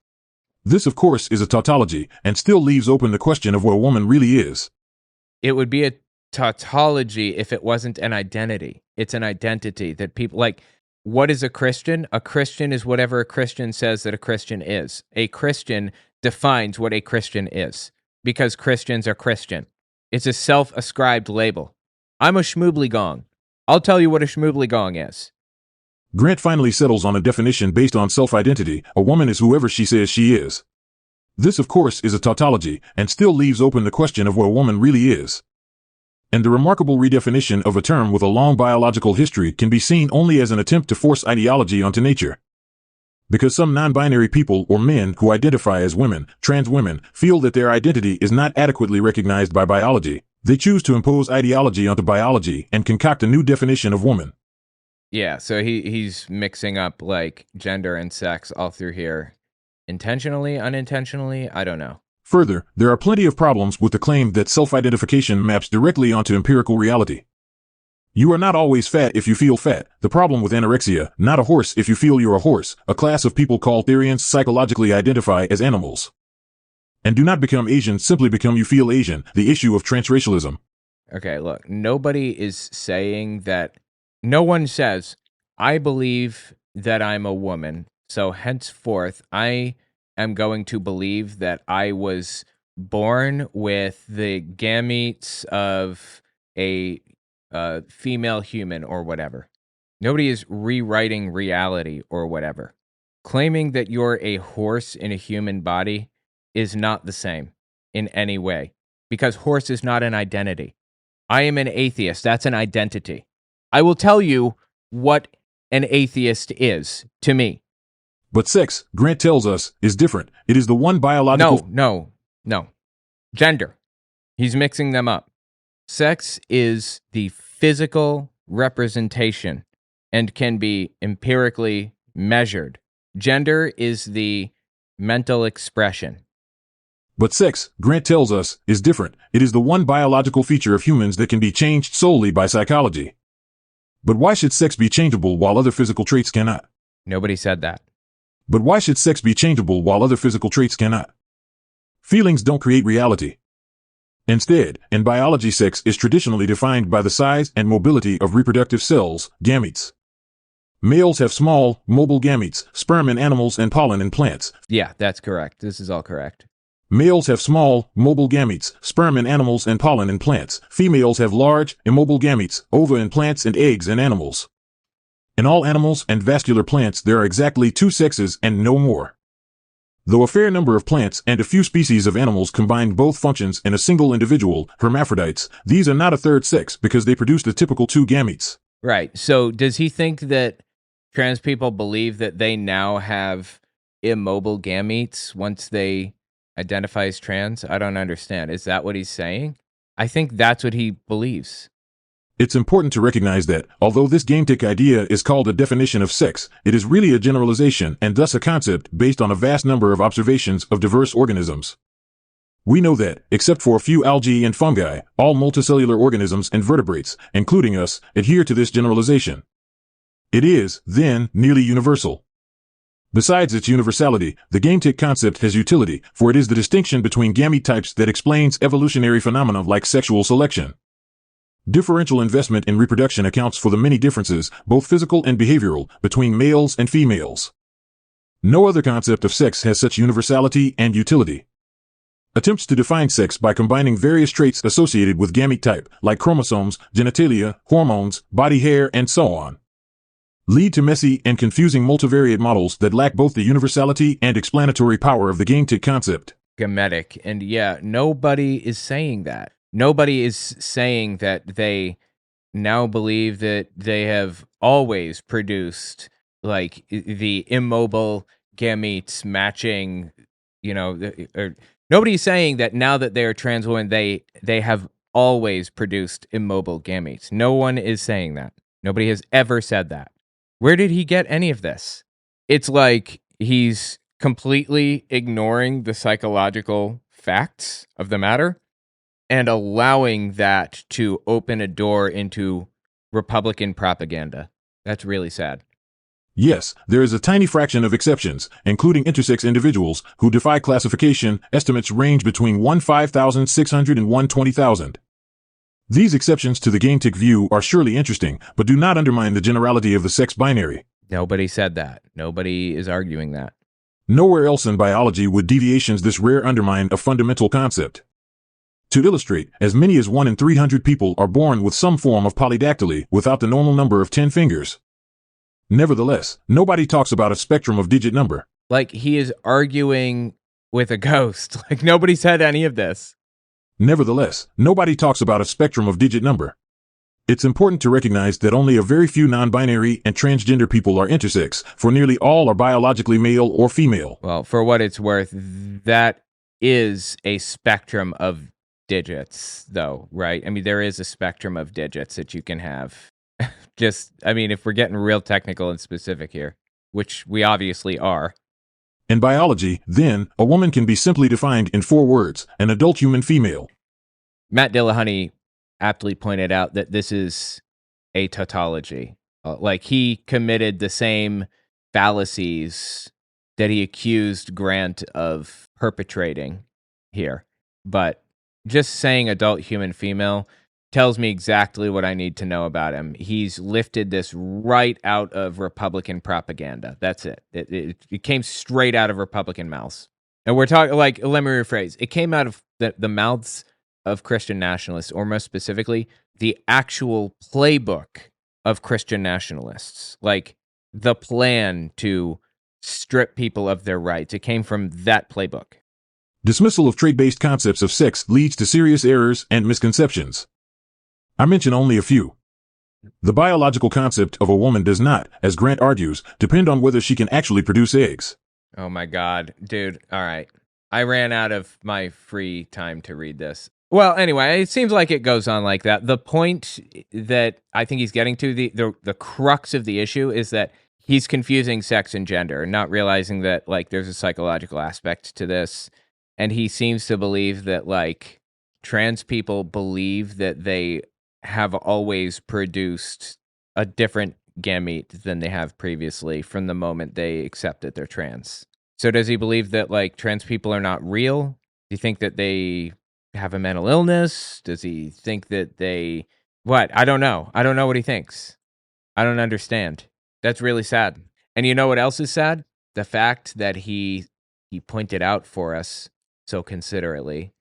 This, of course, is a tautology, and still leaves open the question of what a woman really is. It would be a tautology if it wasn't an identity. It's an identity that people, what is a Christian? A Christian is whatever a Christian says that a Christian is. A Christian defines what a Christian is, because Christians are Christian. It's a self-ascribed label. I'm a schmoobly-gong. I'll tell you what a schmoobly-gong is. Grant finally settles on a definition based on self-identity. A woman is whoever she says she is. This, of course, is a tautology, and still leaves open the question of what a woman really is. And the remarkable redefinition of a term with a long biological history can be seen only as an attempt to force ideology onto nature. Because some non-binary people or men who identify as women, trans women, feel that their identity is not adequately recognized by biology, they choose to impose ideology onto biology and concoct a new definition of woman. Yeah, so he's mixing up gender and sex all through here. Intentionally, unintentionally, I don't know. Further, there are plenty of problems with the claim that self-identification maps directly onto empirical reality. You are not always fat if you feel fat. The problem with anorexia, not a horse if you feel you're a horse. A class of people called Therians psychologically identify as animals. And do not become Asian simply because you feel Asian. The issue of transracialism. Okay, look, nobody is saying that. No one says, I believe that I'm a woman, so henceforth I am going to believe that I was born with the gametes of a female human or whatever. Nobody is rewriting reality or whatever. Claiming that you're a horse in a human body is not the same in any way, because horse is not an identity. I am an atheist. That's an identity. I will tell you what an atheist is to me. But sex, Grant tells us, is different. It is the one biological... No. Gender. He's mixing them up. Sex is the physical representation and can be empirically measured. Gender is the mental expression. But sex, Grant tells us, is different. It is the one biological feature of humans that can be changed solely by psychology. But why should sex be changeable while other physical traits cannot? Nobody said that. But why should sex be changeable while other physical traits cannot? Feelings don't create reality. Instead, in biology, sex is traditionally defined by the size and mobility of reproductive cells, gametes. Males have small, mobile gametes, sperm in animals and pollen in plants. Yeah, that's correct. This is all correct. Males have small, mobile gametes, sperm in animals and pollen in plants. Females have large, immobile gametes, ova in plants and eggs in animals. In all animals and vascular plants, there are exactly 2 sexes and no more. Though a fair number of plants and a few species of animals combine both functions in a single individual, hermaphrodites, these are not a third sex because they produce the typical 2 gametes. Right. So does he think that trans people believe that they now have immobile gametes once they identify as trans? I don't understand. Is that what he's saying? I think that's what he believes. It's important to recognize that, although this gametic idea is called a definition of sex, it is really a generalization and thus a concept based on a vast number of observations of diverse organisms. We know that, except for a few algae and fungi, all multicellular organisms and vertebrates, including us, adhere to this generalization. It is, then, nearly universal. Besides its universality, the gametic concept has utility, for it is the distinction between gamete types that explains evolutionary phenomena like sexual selection. Differential investment in reproduction accounts for the many differences, both physical and behavioral, between males and females. No other concept of sex has such universality and utility. Attempts to define sex by combining various traits associated with gamete type, like chromosomes, genitalia, hormones, body hair, and so on, lead to messy and confusing multivariate models that lack both the universality and explanatory power of the gametic concept. Gametic. And yeah, nobody is saying that. Nobody is saying that they now believe that they have always produced like the immobile gametes matching, or nobody's saying that now that they are trans women, they have always produced immobile gametes. No one is saying that. Nobody has ever said that. Where did he get any of this? It's like he's completely ignoring the psychological facts of the matter and allowing that to open a door into Republican propaganda. That's really sad. Yes, there is a tiny fraction of exceptions, including intersex individuals, who defy classification. Estimates range between 1,5,600 and 120,000. These exceptions to the gametic view are surely interesting, but do not undermine the generality of the sex binary. Nobody said that. Nobody is arguing that. Nowhere else in biology would deviations this rare undermine a fundamental concept. To illustrate, as many as 1 in 300 people are born with some form of polydactyly without the normal number of 10 fingers. Nevertheless, nobody talks about a spectrum of digit number. Like he is arguing with a ghost. Like nobody said any of this. Nevertheless, nobody talks about a spectrum of digit number. It's important to recognize that only a very few non-binary and transgender people are intersex, for nearly all are biologically male or female. Well, for what it's worth, that is a spectrum of digits, though, right? I mean, there is a spectrum of digits that you can have. If we're getting real technical and specific here, which we obviously are. In biology, then, a woman can be simply defined in 4 words, an adult human female. Matt Dillahunty aptly pointed out that this is a tautology. Like, he committed the same fallacies that he accused Grant of perpetrating here. But just saying adult human female tells me exactly what I need to know about him. He's lifted this right out of Republican propaganda. That's it. It came straight out of Republican mouths. And we're talking, like, let me rephrase. It came out of the mouths of Christian nationalists, or most specifically, the actual playbook of Christian nationalists. Like, the plan to strip people of their rights. It came from that playbook. Dismissal of trait-based concepts of sex leads to serious errors and misconceptions. I mention only a few. The biological concept of a woman does not, as Grant argues, depend on whether she can actually produce eggs. Oh my God, dude. All right. I ran out of my free time to read this. Well, anyway, it seems like it goes on like that. The point that I think he's getting to, the crux of the issue, is that he's confusing sex and gender, not realizing that, like, there's a psychological aspect to this. And he seems to believe that, like, trans people believe that they have always produced a different gamete than they have previously from the moment they accept that they're trans. So does he believe that, like, trans people are not real? Do you think that they have a mental illness? Does he think that they... What? I don't know. I don't know what he thinks. I don't understand. That's really sad. And you know what else is sad? The fact that he pointed out for us so considerately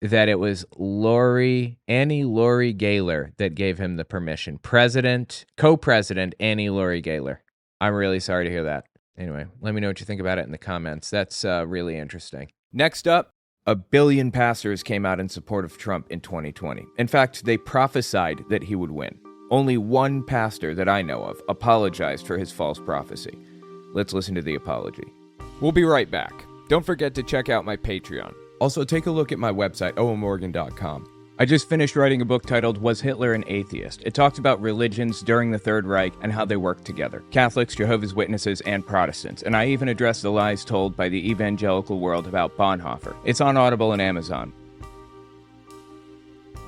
that it was Annie Lori Gaylor that gave him the permission. Co-president Annie Lori Gaylor. I'm really sorry to hear that. Anyway, let me know what you think about it in the comments. That's really interesting. Next up, 1 billion pastors came out in support of Trump in 2020. In fact, they prophesied that he would win. Only one pastor that I know of apologized for his false prophecy. Let's listen to the apology. We'll be right back. Don't forget to check out my Patreon. Also, take a look at my website, owenmorgan.com. I just finished writing a book titled Was Hitler an Atheist? It talks about religions during the Third Reich and how they work together. Catholics, Jehovah's Witnesses, and Protestants. And I even address the lies told by the evangelical world about Bonhoeffer. It's on Audible and Amazon.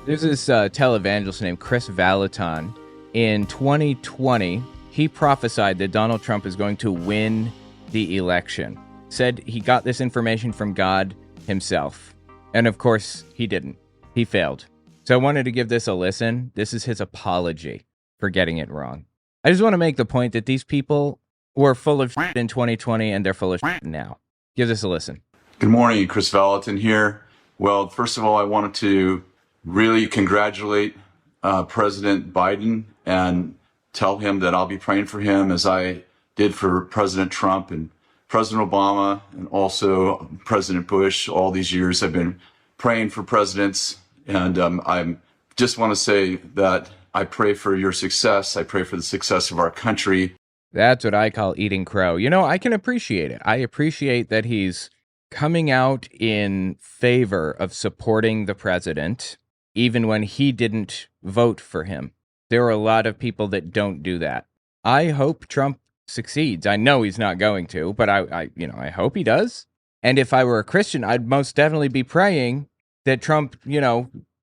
There's this televangelist named Chris Valaton. In 2020, he prophesied that Donald Trump is going to win the election. Said he got this information from God himself. And of course, he didn't. He failed. So I wanted to give this a listen. This is his apology for getting it wrong. I just want to make the point that these people were full of shit in 2020 and they're full of shit now. Give this a listen. Good morning, Chris Valaton here. Well, first of all, I wanted to really congratulate President Biden and tell him that I'll be praying for him as I did for President Trump and President Obama and also President Bush. All these years I've been praying for presidents, and I just want to say that I pray for your success. I pray for the success of our country. That's what I call eating crow. You know, I can appreciate it. I appreciate that he's coming out in favor of supporting the president, even when he didn't vote for him. There are a lot of people that don't do that. I hope Trump succeeds. I know he's not going to, but I hope he does. And if I were a Christian, I'd most definitely be praying that Trump,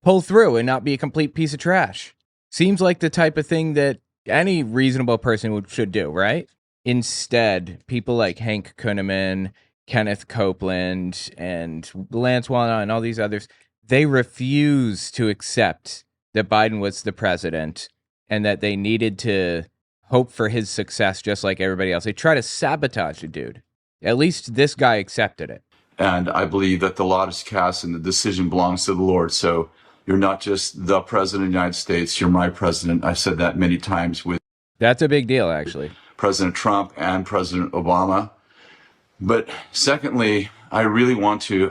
pull through and not be a complete piece of trash. Seems like the type of thing that any reasonable person should do, right? Instead, people like Hank Kunneman, Kenneth Copeland, and Lance Wallnau and all these others, they refuse to accept that Biden was the president and that they needed to hope for his success just like everybody else. They try to sabotage the dude. At least this guy accepted it. And I believe that the lot is cast and the decision belongs to the Lord. So you're not just the president of the United States, you're my president. I've said that many times with... That's a big deal, actually. President Trump and President Obama. But secondly, I really want to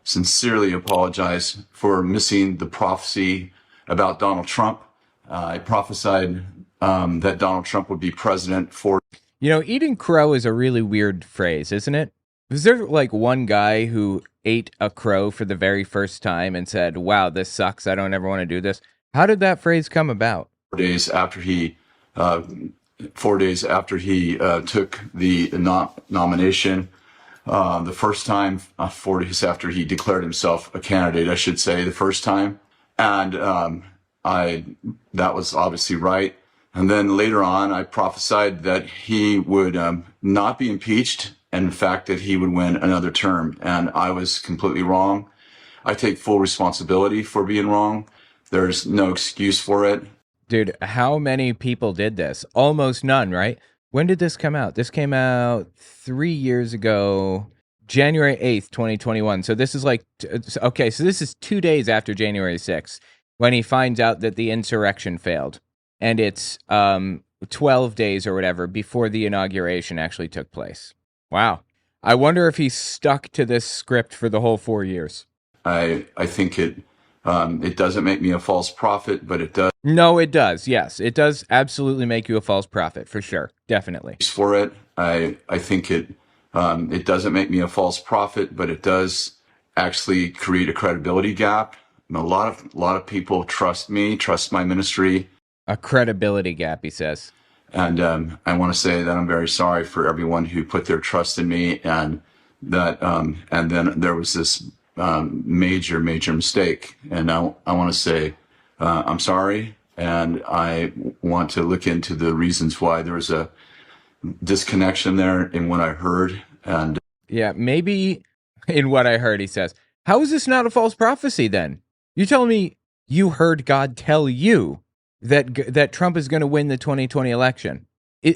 sincerely apologize for missing the prophecy about Donald Trump. I prophesied that Donald Trump would be president for... Eating crow is a really weird phrase, isn't it? Was there like one guy who ate a crow for the very first time and said, wow, this sucks, I don't ever want to do this? How did that phrase come about? 4 days after he 4 days after he took the nomination. The first time, 4 days after he declared himself a candidate, I should say, the first time. And that was obviously right. And then later on, I prophesied that he would not be impeached, and in fact, that he would win another term. And I was completely wrong. I take full responsibility for being wrong. There's no excuse for it. Dude, how many people did this? Almost none, right? When did this come out? This came out 3 years ago, January 8th, 2021. So this is like, okay, so this is 2 days after January 6th, when he finds out that the insurrection failed. And it's 12 days or whatever before the inauguration actually took place. Wow. I wonder if he stuck to this script for the whole 4 years. I think it doesn't make me a false prophet, but it does. No, it does. Yes, it does absolutely make you a false prophet, for sure. Definitely. For it, I think it doesn't make me a false prophet, but it does actually create a credibility gap. A lot of people trust me, trust my ministry. A credibility gap, he says. And I want to say that I'm very sorry for everyone who put their trust in me, and that and then there was this major mistake. And I want to say I'm sorry, and I want to look into the reasons why there was a disconnection there in what I heard. And yeah, maybe in what I heard, he says, how is this not a false prophecy then? You're telling me you heard God tell you that Trump is going to win the 2020 election.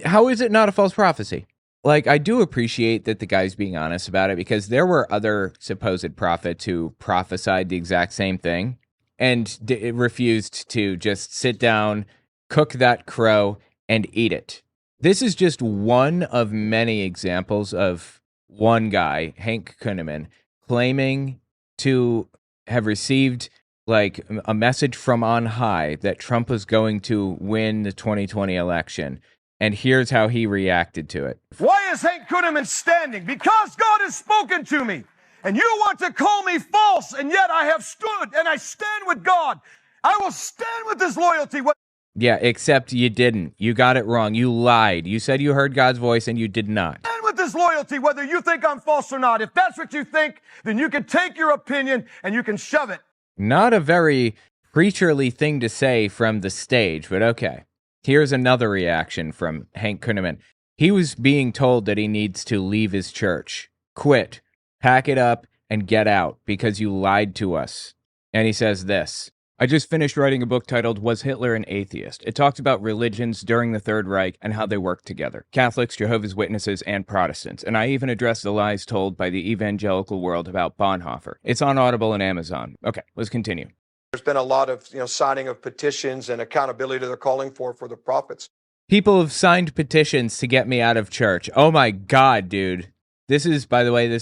How is it not a false prophecy? Like, I do appreciate that the guy's being honest about it, because there were other supposed prophets who prophesied the exact same thing and refused to just sit down, cook that crow, and eat it. This is just one of many examples of one guy, Hank Kunneman, claiming to have received like a message from on high that Trump was going to win the 2020 election. And here's how he reacted to it. Why is Hank Kunneman standing? Because God has spoken to me. And you want to call me false, and yet I have stood and I stand with God. I will stand with His loyalty. Yeah, except you didn't. You got it wrong. You lied. You said you heard God's voice and you did not. Stand with His loyalty, whether you think I'm false or not. If that's what you think, then you can take your opinion and you can shove it. Not a very preacherly thing to say from the stage, but okay. Here's another reaction from Hank Kunneman. He was being told that he needs to leave his church, quit, pack it up, and get out because you lied to us. And he says this. I just finished writing a book titled Was Hitler an Atheist? It talks about religions during the Third Reich and how they work together. Catholics, Jehovah's Witnesses, and Protestants. And I even address the lies told by the evangelical world about Bonhoeffer. It's on Audible and Amazon. Okay, let's continue. There's been a lot of signing of petitions and accountability they're calling for the prophets. People have signed petitions to get me out of church. Oh my God, dude. This is, by the way,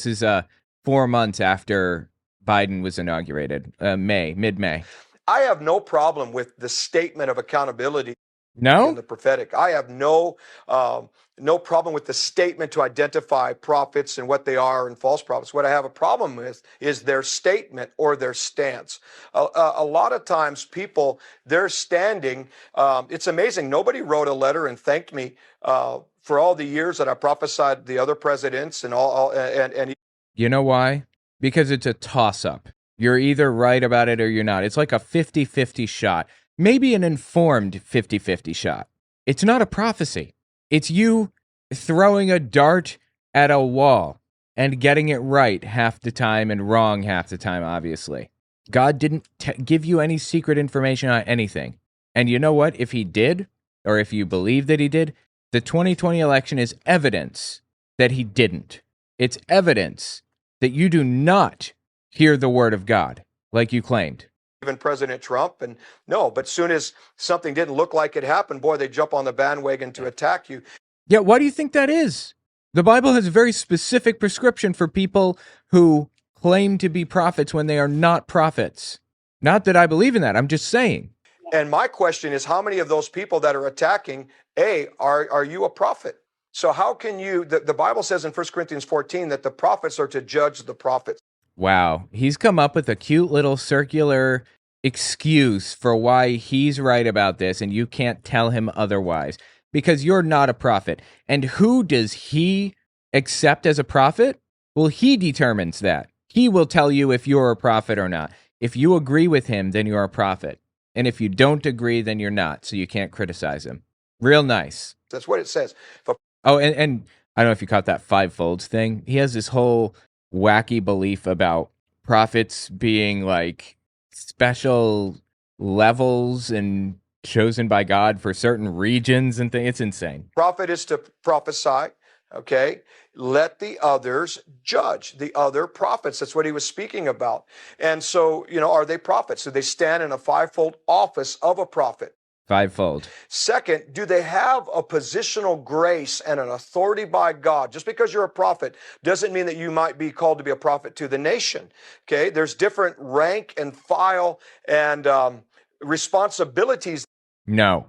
4 months after Biden was inaugurated. Mid-May. I have no problem with the statement of accountability No? in the prophetic. I have no problem with the statement to identify prophets and what they are and false prophets. What I have a problem with is their statement or their stance. A lot of times people, they're standing. It's amazing. Nobody wrote a letter and thanked me for all the years that I prophesied the other presidents and all. And You know why? Because it's a toss-up. You're either right about it or you're not. It's like a 50-50 shot. Maybe an informed 50-50 shot. It's not a prophecy. It's you throwing a dart at a wall and getting it right half the time and wrong half the time, obviously. God didn't give you any secret information on anything. And you know what? If he did, or if you believe that he did, the 2020 election is evidence that he didn't. It's evidence that you do not hear the word of God like you claimed. even President Trump. But soon as something didn't look like it happened, boy, they jump on the bandwagon to attack you. Yeah, why do you think that is? The Bible has a very specific prescription for people who claim to be prophets when they are not prophets. Not that I believe in that. I'm just saying. And my question is, how many of those people that are attacking, are you a prophet? So how can you, the Bible says in 1 Corinthians 14 that the prophets are to judge the prophets. Wow, he's come up with a cute little circular excuse for why he's right about this and you can't tell him otherwise. because you're not a prophet. And who does he accept as a prophet? Well, he determines that. He will tell you if you're a prophet or not. If you agree with him, then you're a prophet. And if you don't agree, then you're not. So you can't criticize him. Real nice. That's what it says. Oh, and I don't know if you caught that fivefolds thing. He has this whole wacky belief about prophets being like special levels and chosen by God for certain regions and things. It's insane. Prophet is to prophesy, okay? Let the others judge, the other prophets. That's what he was speaking about. And so, are they prophets? Do they stand in a fivefold office of a prophet? Fivefold. Second, do they have a positional grace and an authority by God? Just because you're a prophet doesn't mean that you might be called to be a prophet to the nation. Okay, there's different rank and file and responsibilities. No,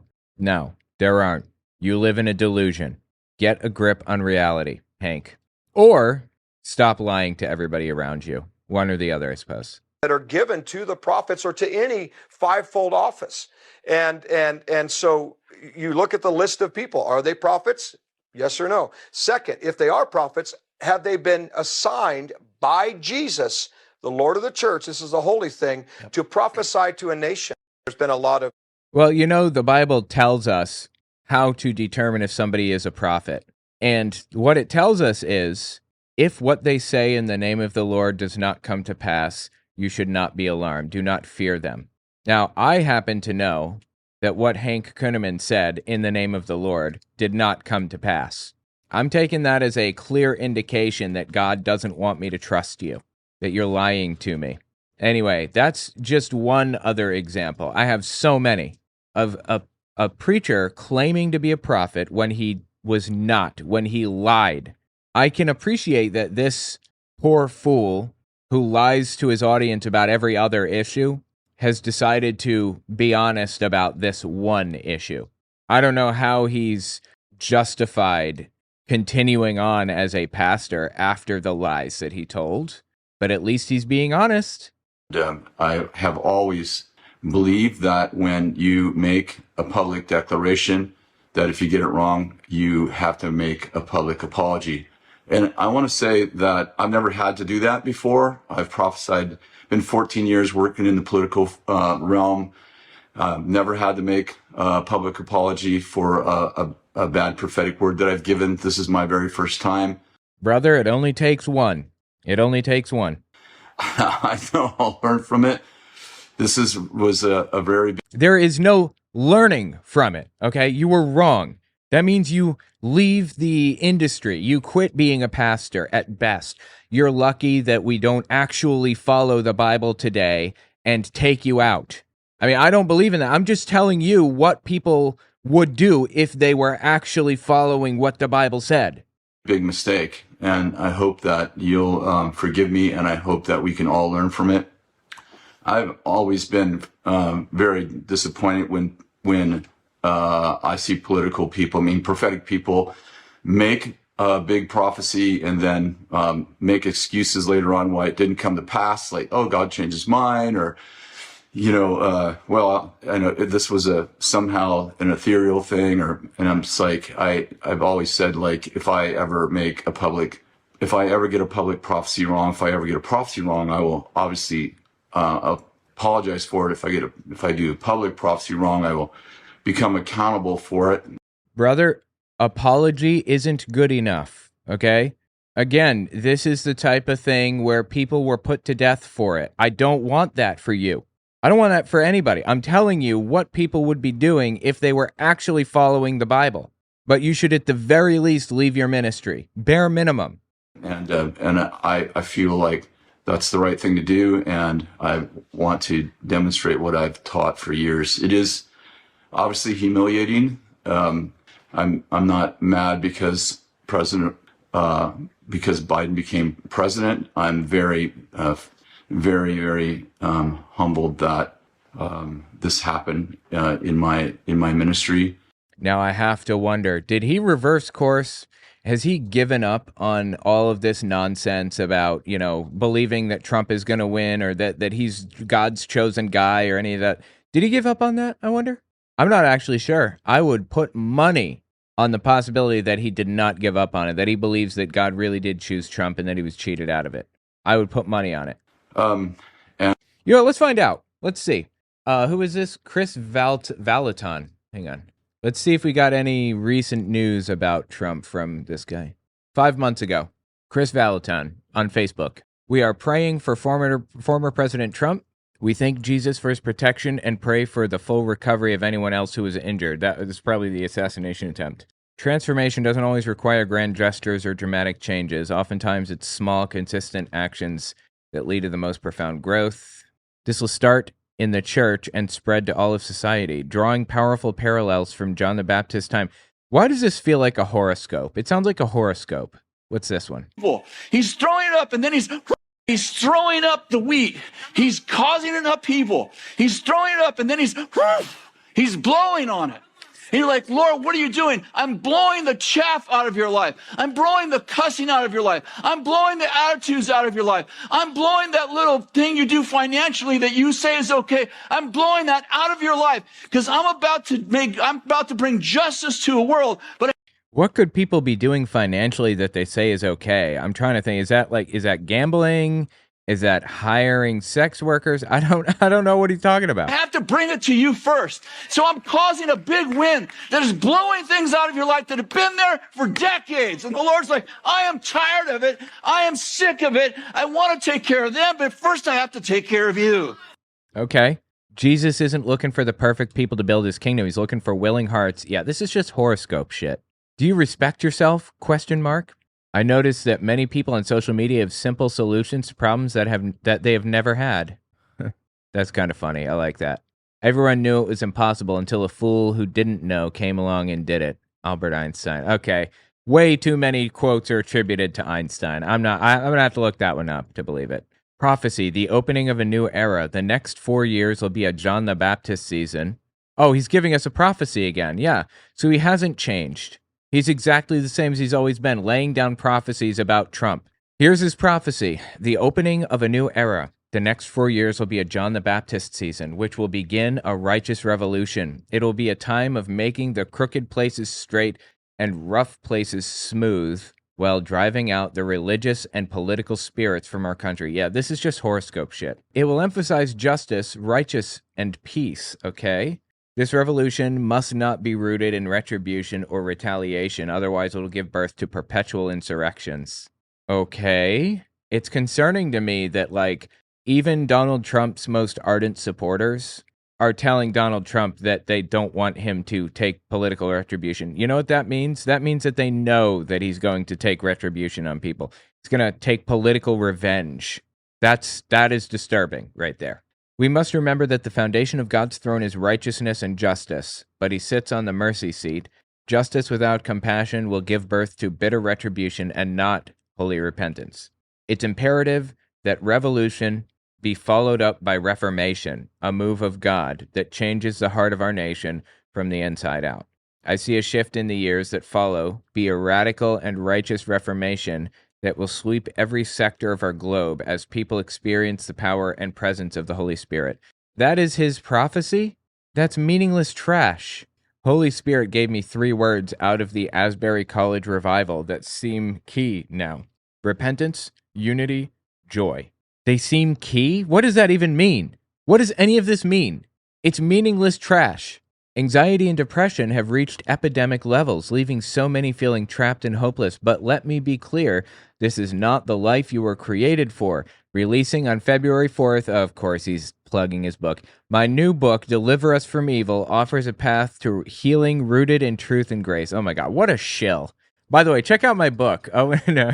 there aren't. You live in a delusion. Get a grip on reality, Hank. Or stop lying to everybody around you. One or the other, I suppose. That are given to the prophets or to any fivefold office. And so you look at the list of people. Are they prophets? Yes or no? Second, if they are prophets, have they been assigned by Jesus, the Lord of the church, this is a holy thing, to prophesy to a nation? There's been a lot of... Well, the Bible tells us how to determine if somebody is a prophet. And what it tells us is, if what they say in the name of the Lord does not come to pass, you should not be alarmed. Do not fear them. Now, I happen to know that what Hank Kunneman said in the name of the Lord did not come to pass. I'm taking that as a clear indication that God doesn't want me to trust you, that you're lying to me. Anyway, that's just one other example. I have so many of a preacher claiming to be a prophet when he was not, when he lied. I can appreciate that this poor fool who lies to his audience about every other issue has decided to be honest about this one issue. I don't know how he's justified continuing on as a pastor after the lies that he told, but at least he's being honest. I have always believed that when you make a public declaration, that if you get it wrong, you have to make a public apology. And I want to say that I've never had to do that before. I've prophesied, been 14 years working in the political realm. Never had to make a public apology for a bad prophetic word that I've given. This is my very first time. Brother, it only takes one. It only takes one. I know I'll learn from it. This was a very... There is no learning from it, okay? You were wrong. That means you leave the industry. You quit being a pastor at best. You're lucky that we don't actually follow the Bible today and take you out. I mean, I don't believe in that. I'm just telling you what people would do if they were actually following what the Bible said. Big mistake. And I hope that you'll forgive me, and I hope that we can all learn from it. I've always been very disappointed when I see political people, prophetic people, make a big prophecy and then make excuses later on why it didn't come to pass, like, oh, God changed his mind, or, well, I know this was somehow an ethereal thing, and I'm just like, I've always said, like, if I ever get a public prophecy wrong, I will obviously apologize for it. If I do a public prophecy wrong, I will become accountable for it. Brother, apology isn't good enough, okay? Again, this is the type of thing where people were put to death for it. I don't want that for you. I don't want that for anybody. I'm telling you what people would be doing if they were actually following the Bible. But you should at the very least leave your ministry. Bare minimum. And I feel like that's the right thing to do, and I want to demonstrate what I've taught for years. It is obviously humiliating. I'm not mad because Biden became president. I'm very, very humbled that this happened in my ministry. Now I have to wonder, did he reverse course? Has he given up on all of this nonsense about, believing that Trump is going to win, or that he's God's chosen guy, or any of that? Did he give up on that, I wonder? I'm not actually sure. I would put money on the possibility that he did not give up on it, that he believes that God really did choose Trump and that he was cheated out of it. I would put money on it. Let's find out. Let's see. Who is this? Chris Valaton. Hang on. Let's see if we got any recent news about Trump from this guy. 5 months ago, Chris Valaton on Facebook. We are praying for former President Trump. We thank Jesus for his protection and pray for the full recovery of anyone else who was injured. That was probably the assassination attempt. Transformation doesn't always require grand gestures or dramatic changes. Oftentimes, it's small, consistent actions that lead to the most profound growth. This will start in the church and spread to all of society, drawing powerful parallels from John the Baptist's time. Why does this feel like a horoscope? It sounds like a horoscope. What's this one? He's throwing it up, and then he's throwing up the wheat. He's causing an upheaval. He's throwing it up, and then he's blowing on it. And you're like, Lord, what are you doing? I'm blowing the chaff out of your life. I'm blowing the cussing out of your life. I'm blowing the attitudes out of your life. I'm blowing that little thing you do financially that you say is okay. I'm blowing that out of your life because I'm about to bring justice to a world. But what could people be doing financially that they say is okay? I'm trying to think. Is that gambling? Is that hiring sex workers? I don't know what he's talking about. I have to bring it to you first. So I'm causing a big wind that is blowing things out of your life that have been there for decades. And the Lord's like, I am tired of it. I am sick of it. I want to take care of them, but first I have to take care of you. Okay. Jesus isn't looking for the perfect people to build his kingdom. He's looking for willing hearts. Yeah, this is just horoscope shit. Do you respect yourself? ? I noticed that many people on social media have simple solutions to problems that they have never had. That's kind of funny. I like that. Everyone knew it was impossible until a fool who didn't know came along and did it. Albert Einstein. Okay. Way too many quotes are attributed to Einstein. I'm going to have to look that one up to believe it. Prophecy, the opening of a new era. The next 4 years will be a John the Baptist season. Oh, he's giving us a prophecy again. Yeah. So he hasn't changed. He's exactly the same as he's always been, laying down prophecies about Trump. Here's his prophecy. The opening of a new era. The next 4 years will be a John the Baptist season, which will begin a righteous revolution. It will be a time of making the crooked places straight and rough places smooth while driving out the religious and political spirits from our country. Yeah, this is just horoscope shit. It will emphasize justice, righteousness, and peace, okay? This revolution must not be rooted in retribution or retaliation, otherwise it'll give birth to perpetual insurrections. Okay. It's concerning to me that, even Donald Trump's most ardent supporters are telling Donald Trump that they don't want him to take political retribution. You know what that means? That means that they know that he's going to take retribution on people. He's going to take political revenge. That is disturbing right there. We must remember that the foundation of God's throne is righteousness and justice, but he sits on the mercy seat. Justice without compassion will give birth to bitter retribution and not holy repentance. It's imperative that revolution be followed up by reformation, a move of God that changes the heart of our nation from the inside out. I see a shift in the years that follow be a radical and righteous reformation that will sweep every sector of our globe as people experience the power and presence of the Holy Spirit. That is his prophecy? That's meaningless trash. Holy Spirit gave me 3 words out of the Asbury College revival that seem key now. Repentance, unity, joy. They seem key? What does that even mean? What does any of this mean? It's meaningless trash. Anxiety and depression have reached epidemic levels, leaving so many feeling trapped and hopeless. But let me be clear, this is not the life you were created for. Releasing on February 4th, of course, he's plugging his book. My new book, Deliver Us from Evil, offers a path to healing rooted in truth and grace. Oh my God, what a shill. By the way, check out my book. Oh, no.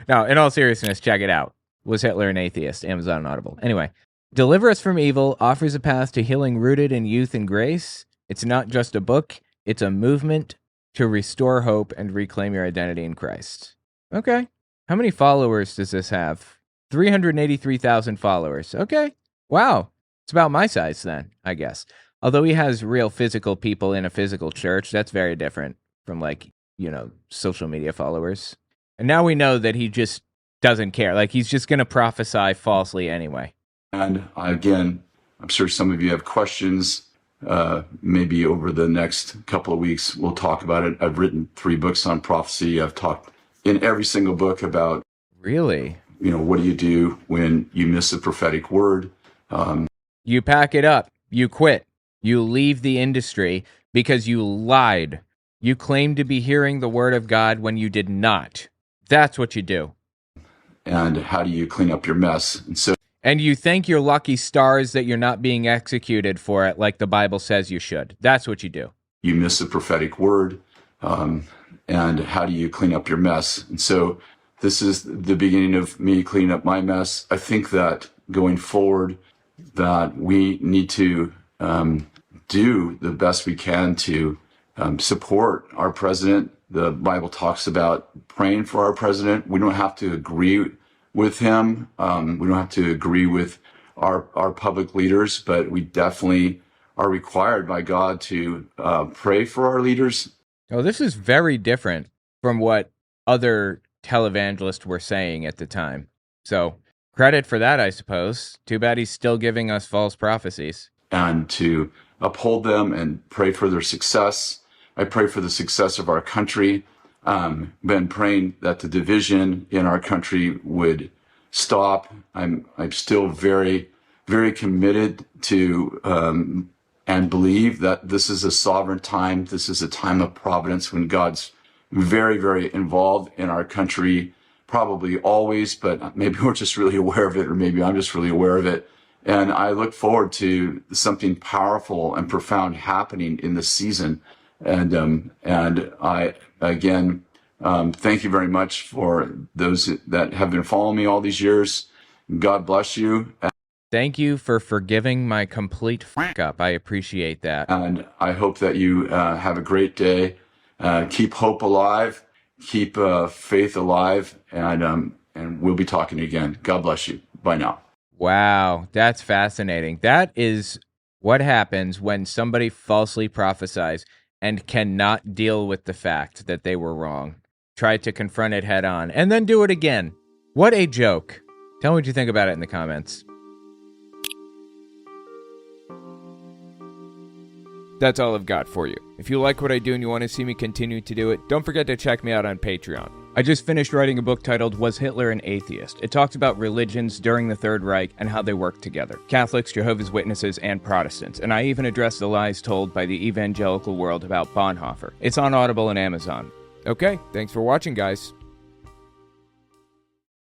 No, in all seriousness, check it out. Was Hitler an Atheist? Amazon and Audible. Anyway. Deliver Us from Evil offers a path to healing rooted in youth and grace. It's not just a book, it's a movement to restore hope and reclaim your identity in Christ. Okay. How many followers does this have? 383,000 followers. Okay. Wow. It's about my size then, I guess. Although he has real physical people in a physical church, that's very different from social media followers. And now we know that he just doesn't care. He's just going to prophesy falsely anyway. And again, I'm sure some of you have questions maybe over the next couple of weeks, we'll talk about it. I've written 3 books on prophecy. I've talked in every single book about, Really? What do you do when you miss a prophetic word? You pack it up. You quit. You leave the industry because you lied. You claimed to be hearing the word of God when you did not. That's what you do. And how do you clean up your mess? And you thank your lucky stars that you're not being executed for it like the Bible says you should. That's what you do. You miss a prophetic word. And how do you clean up your mess? And so this is the beginning of me cleaning up my mess. I think that going forward, that we need to do the best we can to support our president. The Bible talks about praying for our president. We don't have to agree with him. We don't have to agree with our public leaders, but we definitely are required by God to pray for our leaders. Oh, this is very different from what other televangelists were saying at the time. So credit for that, I suppose. Too bad he's still giving us false prophecies. And to uphold them and pray for their success. I pray for the success of our country. Been praying that the division in our country would stop. I'm still very, very committed to and believe that this is a sovereign time. This is a time of providence when God's very, very involved in our country, probably always, but maybe we're just really aware of it, or maybe I'm just really aware of it. And I look forward to something powerful and profound happening in this season. And I, again, thank you very much for those that have been following me all these years. God bless you. Thank you for forgiving my complete fuck up. I appreciate that. And I hope that you have a great day. Keep hope alive. Keep faith alive. And we'll be talking again. God bless you. Bye now. Wow, that's fascinating. That is what happens when somebody falsely prophesies and cannot deal with the fact that they were wrong. Try to confront it head on and then do it again. What a joke. Tell me what you think about it in the comments. That's all I've got for you. If you like what I do and you want to see me continue to do it, don't forget to check me out on Patreon. I just finished writing a book titled Was Hitler an Atheist? It talks about religions during the Third Reich and how they work together. Catholics, Jehovah's Witnesses, and Protestants. And I even address the lies told by the evangelical world about Bonhoeffer. It's on Audible and Amazon. Okay, thanks for watching, guys.